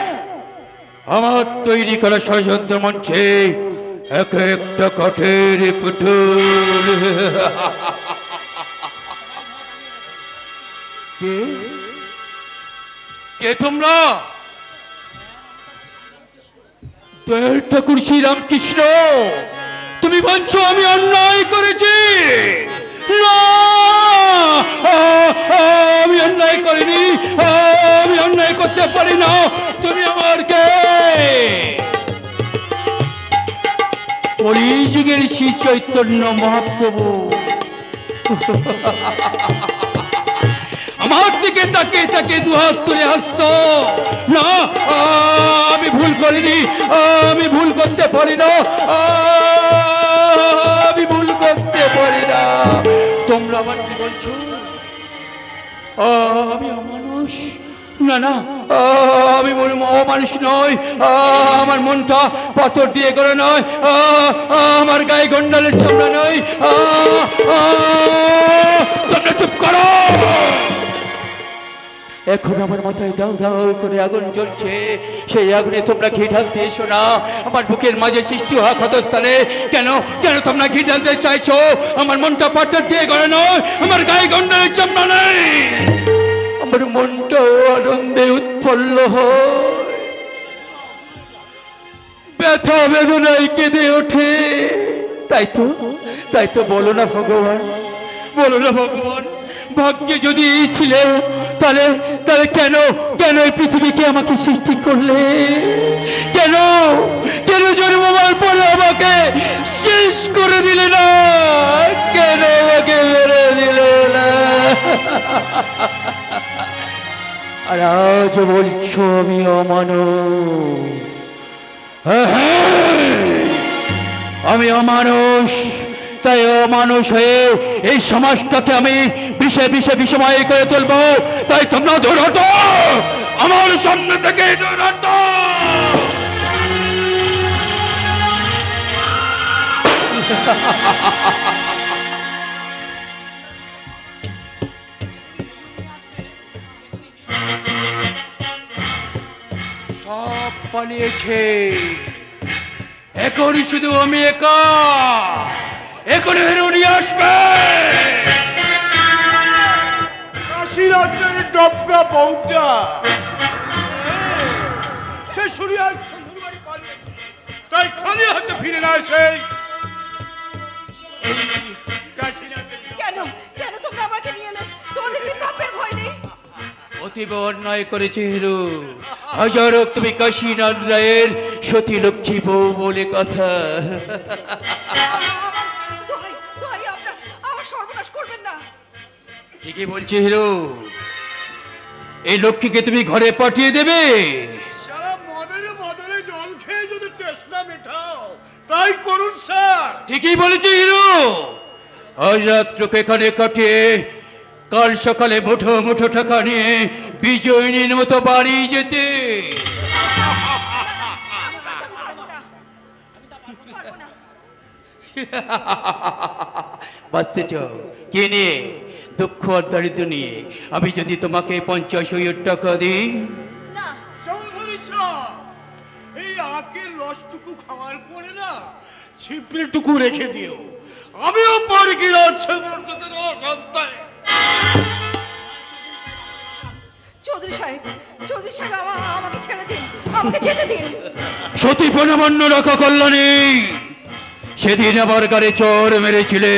[SPEAKER 4] আমার তৈরি করা ষড়যন্ত্র মঞ্চে এক একটা কাঠের পুতুল। কে তোমরা? দয়ার ঠাকুর শ্রীরামকৃষ্ণ, তুমি বলছো আমি অন্যায় করেছি? না, আমি অন্যায় করিনি, আমি অন্যায় করতে পারি না। তুমি আমার কে? কলিযুগের শ্রী চৈতন্য মহাপ্রভু। আমার দিকে তাকে তাকে দুহাত তুলে হাসছ। না, আমি ভুল করিনি, আমি ভুল করতে পারি না, আমি ভুল করতে পারি না। তোমরা আবার কি বলছো? আমি অমানুষ, না না, আমি অমানুষ নয়, আমার মনটা পাথর দিয়ে গড়ে নয়, আমার গায়ে গন্ডালের চামড়া নয়। তোমরা চুপ করো। এখন আমার মাথায় দাও দাও করে আগুন জ্বলছে, সেই আগুনে তোমরা ঘি ঢালতে এসো না। আমার বুকের মাঝে সৃষ্টি হওয়া ক্ষতস্থানে কেন কেন তোমরা ঘি ঢালতে চাইছো? আমার মনটা পাথর দিয়ে গড়ে নয়, আমার গায়ে গন্ডালের চামড়া নেই। আমার মনটাও আনন্দে উৎফুল্ল হয়, ব্যথা বেদনায় কেঁদে ওঠে। তাই তো বলো না ভগবান, বলো না ভগবান, ভাগ্যে যদি এই ছিলে তাহলে তাহলে কেন কেন এই পৃথিবীকে আমাকে সৃষ্টি করলে? কেন কেন জন্মবার পরে আমাকে শেষ করে দিলে না? কেন আমাকে মেরে দিলে না? আর আজ বলছো আমি অমানুষ? আমি অমানুষ, তাই অমানুষ হয়ে এই সমাজটাকে আমি বিষে বিষে বিষময় করে তুলবো। তাই তোমরা দূর হতো, আমার সামনে থেকে দূর হতো। সব পালিয়েছে, এখন শুধু আমি একা। এখন হেরুনি আসবে।
[SPEAKER 2] কাশীরাজ্যের ডবকা বউটা সে শুনিয়া শ্বশুর বাড়ি পালিয়েছে, তাই খালি হাতে ফিরে না এসে এই কাশীরাজ্যের
[SPEAKER 1] কেন কেন তোমরা আমাকে নিয়ে এলে? তোমাদের কি পাপের ভয় নেই?
[SPEAKER 4] অতীব অন্যায় করেছে হিরু। হাজারো তুমি কাশীনাথ রায়ের সতী লক্ষ্মী বউ বলে কথা।
[SPEAKER 1] দোহাই দোহাই আপনার, আমার সর্বনাশ করবেন না।
[SPEAKER 4] ঠিকই বলছে হিরু, এই লক্ষ্মীকে তুমি ঘরে পাঠিয়ে দেবে?
[SPEAKER 2] সারা মদের বদলে জল খেয়ে যদি তৃষ্ণা মেটাও তাই করুন স্যার।
[SPEAKER 4] ঠিকই বলেছে হিরু। আজ রাত্রকে এখানে কাটিয়ে কাল সকালে মুঠো মুঠো টাকা নিয়ে বিজয়িনীর মতো বাড়ি যেতে।
[SPEAKER 1] পারবো না, পারবো না।
[SPEAKER 4] বাঁচতে চাও কে নিয়ে? দুঃখ আর দারিদ্র নিয়ে। আমি যদি তোমাকে 50,000 টাকা দিই?
[SPEAKER 1] না,
[SPEAKER 2] চৌধুরী সাহেব, এই আখের রসটুকু খাওয়ার পরে না ছিপড়িটুকু রেখে দিও, আমিও পরে কিনা ছিপড়টুকু রস আনতে।
[SPEAKER 1] চৌধুরী সাহেব আমাকে ছেড়ে দিন, আমাকে যেতে দিন।
[SPEAKER 4] সতী প্রণমান্য রাখা কল্যাণী, সেদিন আমার গাড়ি চর মেরেছিলে,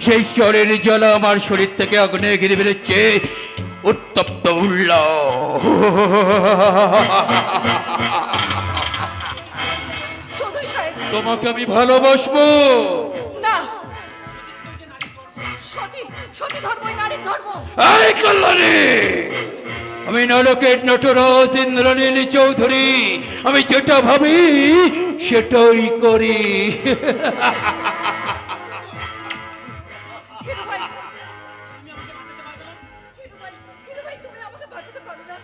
[SPEAKER 4] সেই চরের জ্বালা আমার শরীর থেকে আগুনে ঘিরে বেরোচ্ছে উত্তপ্ত উল্লাহ।
[SPEAKER 1] চৌধুরী সাহেব,
[SPEAKER 4] তোমাকে আমি ভালোবাসবো।
[SPEAKER 1] না, সতী সতী ধর্মই নারীর ধর্ম।
[SPEAKER 4] এই কল্যাণী, আমি নরকের নটরাজ ইন্দ্রনীল চৌধুরী, আমি যেটা ভাবি সেটাই করি।
[SPEAKER 1] হিরু ভাই, হিরু ভাই, তুমি আমাকে বাঁচাতে পারো না?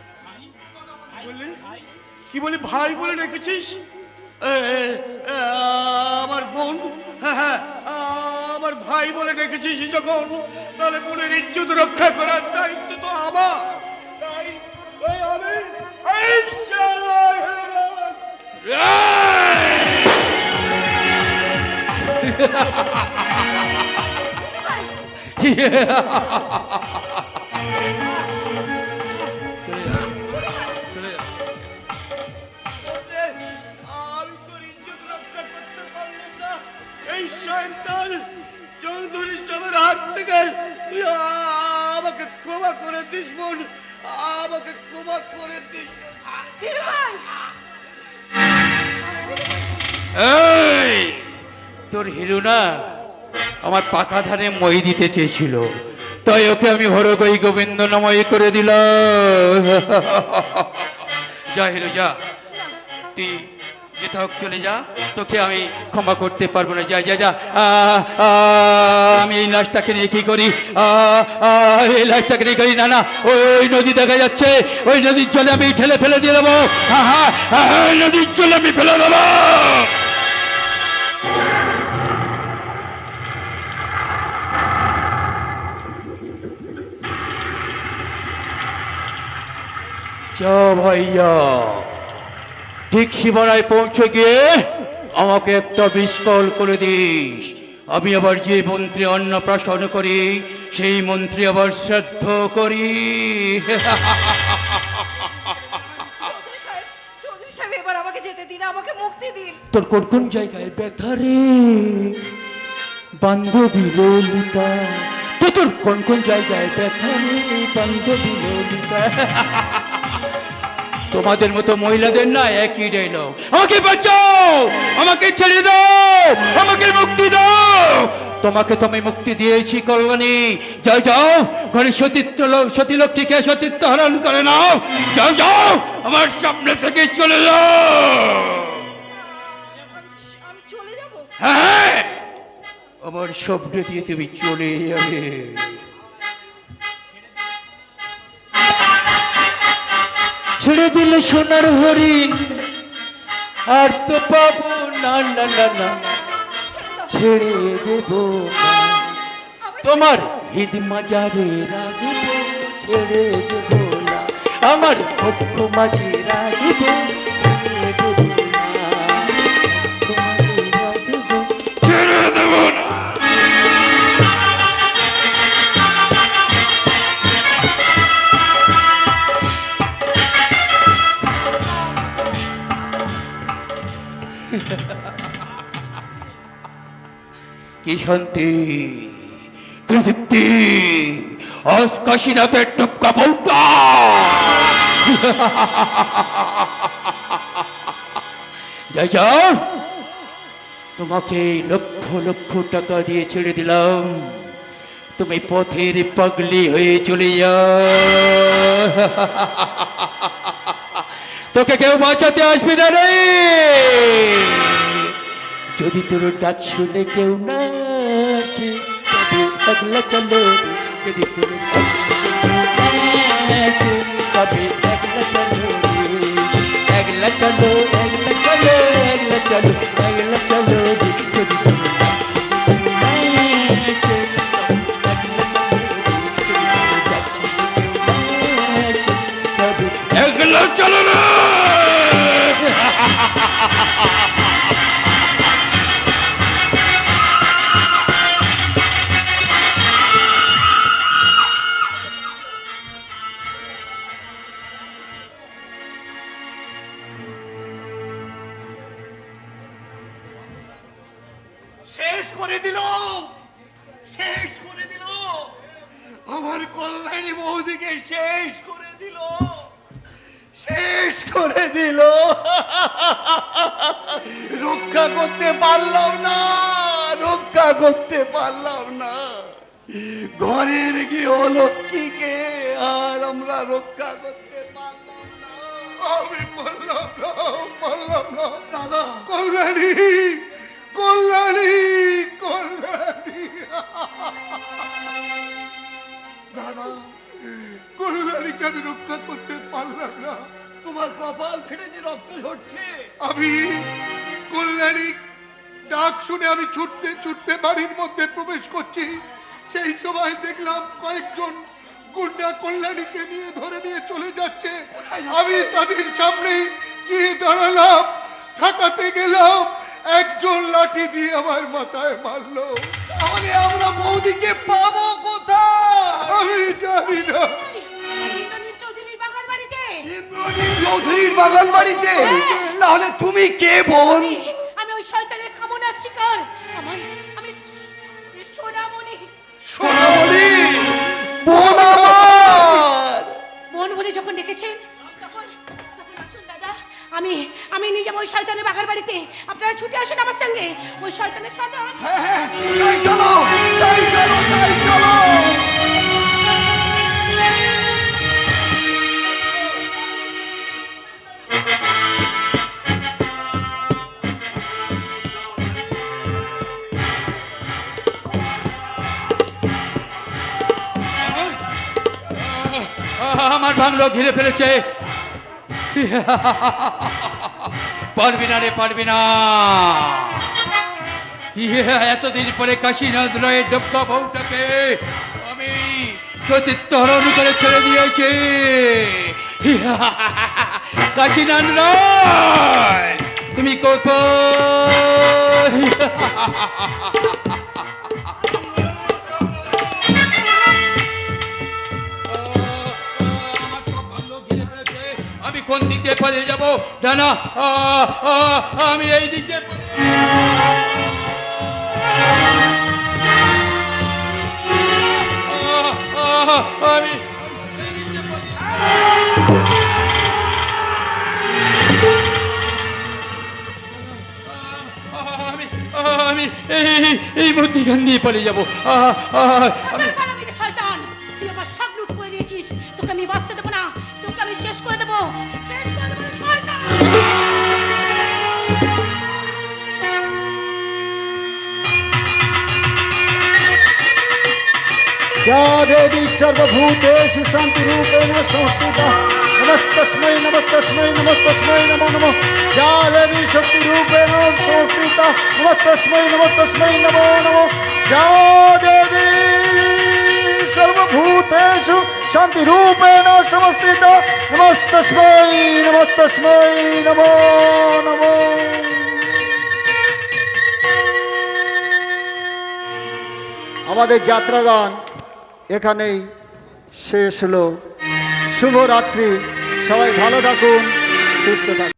[SPEAKER 2] কি বলি ভাই বলে রেখেছিস? আমার বোন, হ্যাঁ হ্যাঁ, আমার ভাই বলে রেখেছিস যখন, তাহলে বোনের ইজ্জত রক্ষা করার দায়িত্ব তো আমার। তাই ওই আমি এই শালা আমি তোর ইজ্জত রক্ষা করতে পারলাম না। এই শয়তান চৌধুরী সাহেবের হাত থেকে তুই আমাকে ক্ষমা করে দিস বোন, আমাকে ক্ষমা করে দিস।
[SPEAKER 1] হিরু ভাই,
[SPEAKER 4] এই তোর হিরু না আমার পাকা ধানে মই দিতে চেয়েছিল, তাই ওকে আমি হরগই গোবিন্দ নাময় করে দিলাম। যা হিরু যা, তুই যেতে হোক চলে যা, তোকে আমি ক্ষমা করতে পারবো না। যা যা যা। আমি এই লাশটাকে নিয়ে কি করি? এই লাশটাকে নিয়ে করি না না, ওই নদী দেখা যাচ্ছে, ওই নদীর জলে আমি ঠেলে ফেলে দিয়ে দেবো। নদীর জলে আমি ফেলে দেবো। যা ভাইয়া, ঠিক সীমানায় পৌঁছে গিয়ে আমাকে একটা মিস কল করে দিস। আমি আবার যে মন্ত্রী অন্নপ্রাশন করি, সেই মন্ত্রী আবার শ্রাদ্ধ করি।
[SPEAKER 1] চৌধুরী সাহেব এবার আমাকে যেতে দিন, আমাকে মুক্তি দিন।
[SPEAKER 4] তোর কোন কোন জায়গায় ব্যথা রে বান্ধবী ললিতা? তোর কোন কোন জায়গায় ব্যথা রে বান্ধবী ললিতা? তোমাদের মতো মহিলাদের না একই ডায়লগ। আমাকে বাঁচাও, আমাকে ছেড়ে দাও, আমাকে মুক্তি দাও। তোমাকে তো আমি মুক্তি দিয়েছি কল্যাণী। যাও যাও, ঘরে সতী লক্ষ্মীকে সতীত্ব হরণ করে নাও। যাও যাও, আমার সামনে থেকে চলে যাও।
[SPEAKER 1] আমি চলে যাব?
[SPEAKER 4] হ্যাঁ, আমার স্বপ্ন দিয়ে তুমি চলে যাবে। ছেড়ে দিলে সোনার হরিণ আর তো পাবো না, না না না, ছেড়ে দেব না। তোমার হিদ মাজারে রাখব, ছেড়ে দেব না। আমার পক্ষ মাঝে রাখব, ছেড়ে দেব না। তোমাকে রাখব, ছেড়ে দেব না। কি শান্তি, কি তৃপ্তি, আজ কাশীনাথের টুপকা পৌটা। যাই যাও, তোমাকে লক্ষ লক্ষ টাকা দিয়ে ছেড়ে দিলাম। তুমি পথের পাগলি হয়ে চলে যাও। তোকে কেউ বাঁচাতে আসবে না রে। যদি তোর ডাক শুনে কেউ না আসে, তবে একলা চলো। যদি তোর ডাক শুনে কেউ না আসে, তবে একলা চলো। একলা চলো, একলা চলো, একলা চলো, একলা চলো। যদি তোর ডাক শুনে কেউ না আসে, তবে একলা চলো না।
[SPEAKER 7] শেষ করে দিল, শেষ করে দিল, আমার কল্যাণী বৌদিকে শেষ করে দিল, শেষ করে দিল। রক্ষা করতে পারলাম না, রক্ষা করতে পারলাম না। ঘরের গৃহলক্ষ্মীকে আর আমরা রক্ষা করতে পারলাম না।
[SPEAKER 3] আমি বললাম না, বললাম না দাদা। কল্যাণী, কল্যাণী, কল্যাণী। দাদা, কল্যাণীকে আমি রক্ষা করতে পারলাম না।
[SPEAKER 7] তোমার কপাল ফেটে যে রক্ত ঝরছে।
[SPEAKER 3] আমি কল্যাণী ডাক শুনে আমি ছুটতে ছুটতে বাড়ির মধ্যে প্রবেশ করছি। সেই সময় দেখলাম কয়েকজন গুন্ডা কল্যাণীকে নিয়ে ধরে নিয়ে চলে যাচ্ছে। আমি তাদের সামনে গিয়ে দাঁড়ালাম, ঠাকাতে গেলাম, একজন লাঠি দিয়ে আমার মাথায় মারলো।
[SPEAKER 7] তাহলে আমরা বৌদিকে পাবো কোথায়?
[SPEAKER 3] আমি জানি না।
[SPEAKER 6] ইন্দ্রনীল চৌধুরীর বাগান বাড়িতে।
[SPEAKER 7] ইন্দ্রনীল চৌধুরীর বাগান বাড়িতে? তাহলে তুমি কে বোন?
[SPEAKER 6] আমি ওই শয়তানের কামনার শিকার। আমি সোনামণি।
[SPEAKER 7] সোনামণি, বোন আমার।
[SPEAKER 6] বোন বলে যখন ডেকেছেন, তখন আসুন দাদা। আমি নিয়ে যাবো ওই শয়তানের বাগান বাড়িতে। আপনারা ছুটে আসুন আমার সঙ্গে। ওই শয়তানের সদা।
[SPEAKER 7] হ্যাঁ হ্যাঁ, তাই চলো, তাই চলো, তাই চলো।
[SPEAKER 4] আমার বাংলো ঘিরে ফেলেছে। পারবি না রে, পারবি না। এতদিন পরে কাশীনাথ রায়ের ডোবকা বউটাকে আমি সতীত্ব হরণ করে ছেড়ে দিয়েছি। কাশীনাথ রায়, তুমি কোথায়? আমি কোন দিক দিয়ে পালিয়ে যাবো? না, আমি এই দিক দিয়ে আমি আমি এই মধ্যিখান দিয়ে পালিয়ে যাবো। আমি
[SPEAKER 6] পালাবি শয়তান, তুই আমার সব লুট করে নিয়েছিস, তোকে আমি বাঁচতে দেবো না, তোকে আমি শেষ করে দেবো রে শয়তান।
[SPEAKER 5] या देवी सर्वभूतेषु शान्तिरूपेण संस्थिता नमस्तस्मै नमस्तस्मै नमस्तस्मै नमो नमः। या देवी शक्तिरूपेण संस्थिता नमस्तस्मै नमस्तस्मै नमो नमः। या देवी सर्वभूतेषु शान्तिरूपेण संस्थिता नमस्तस्मै नमस्तस्मै नमो नमः। আমাদের যাত্রাগান এখানেই শেষ হলো। শুভরাত্রি, সবাই ভালো থাকুন, সুস্থ থাকুন।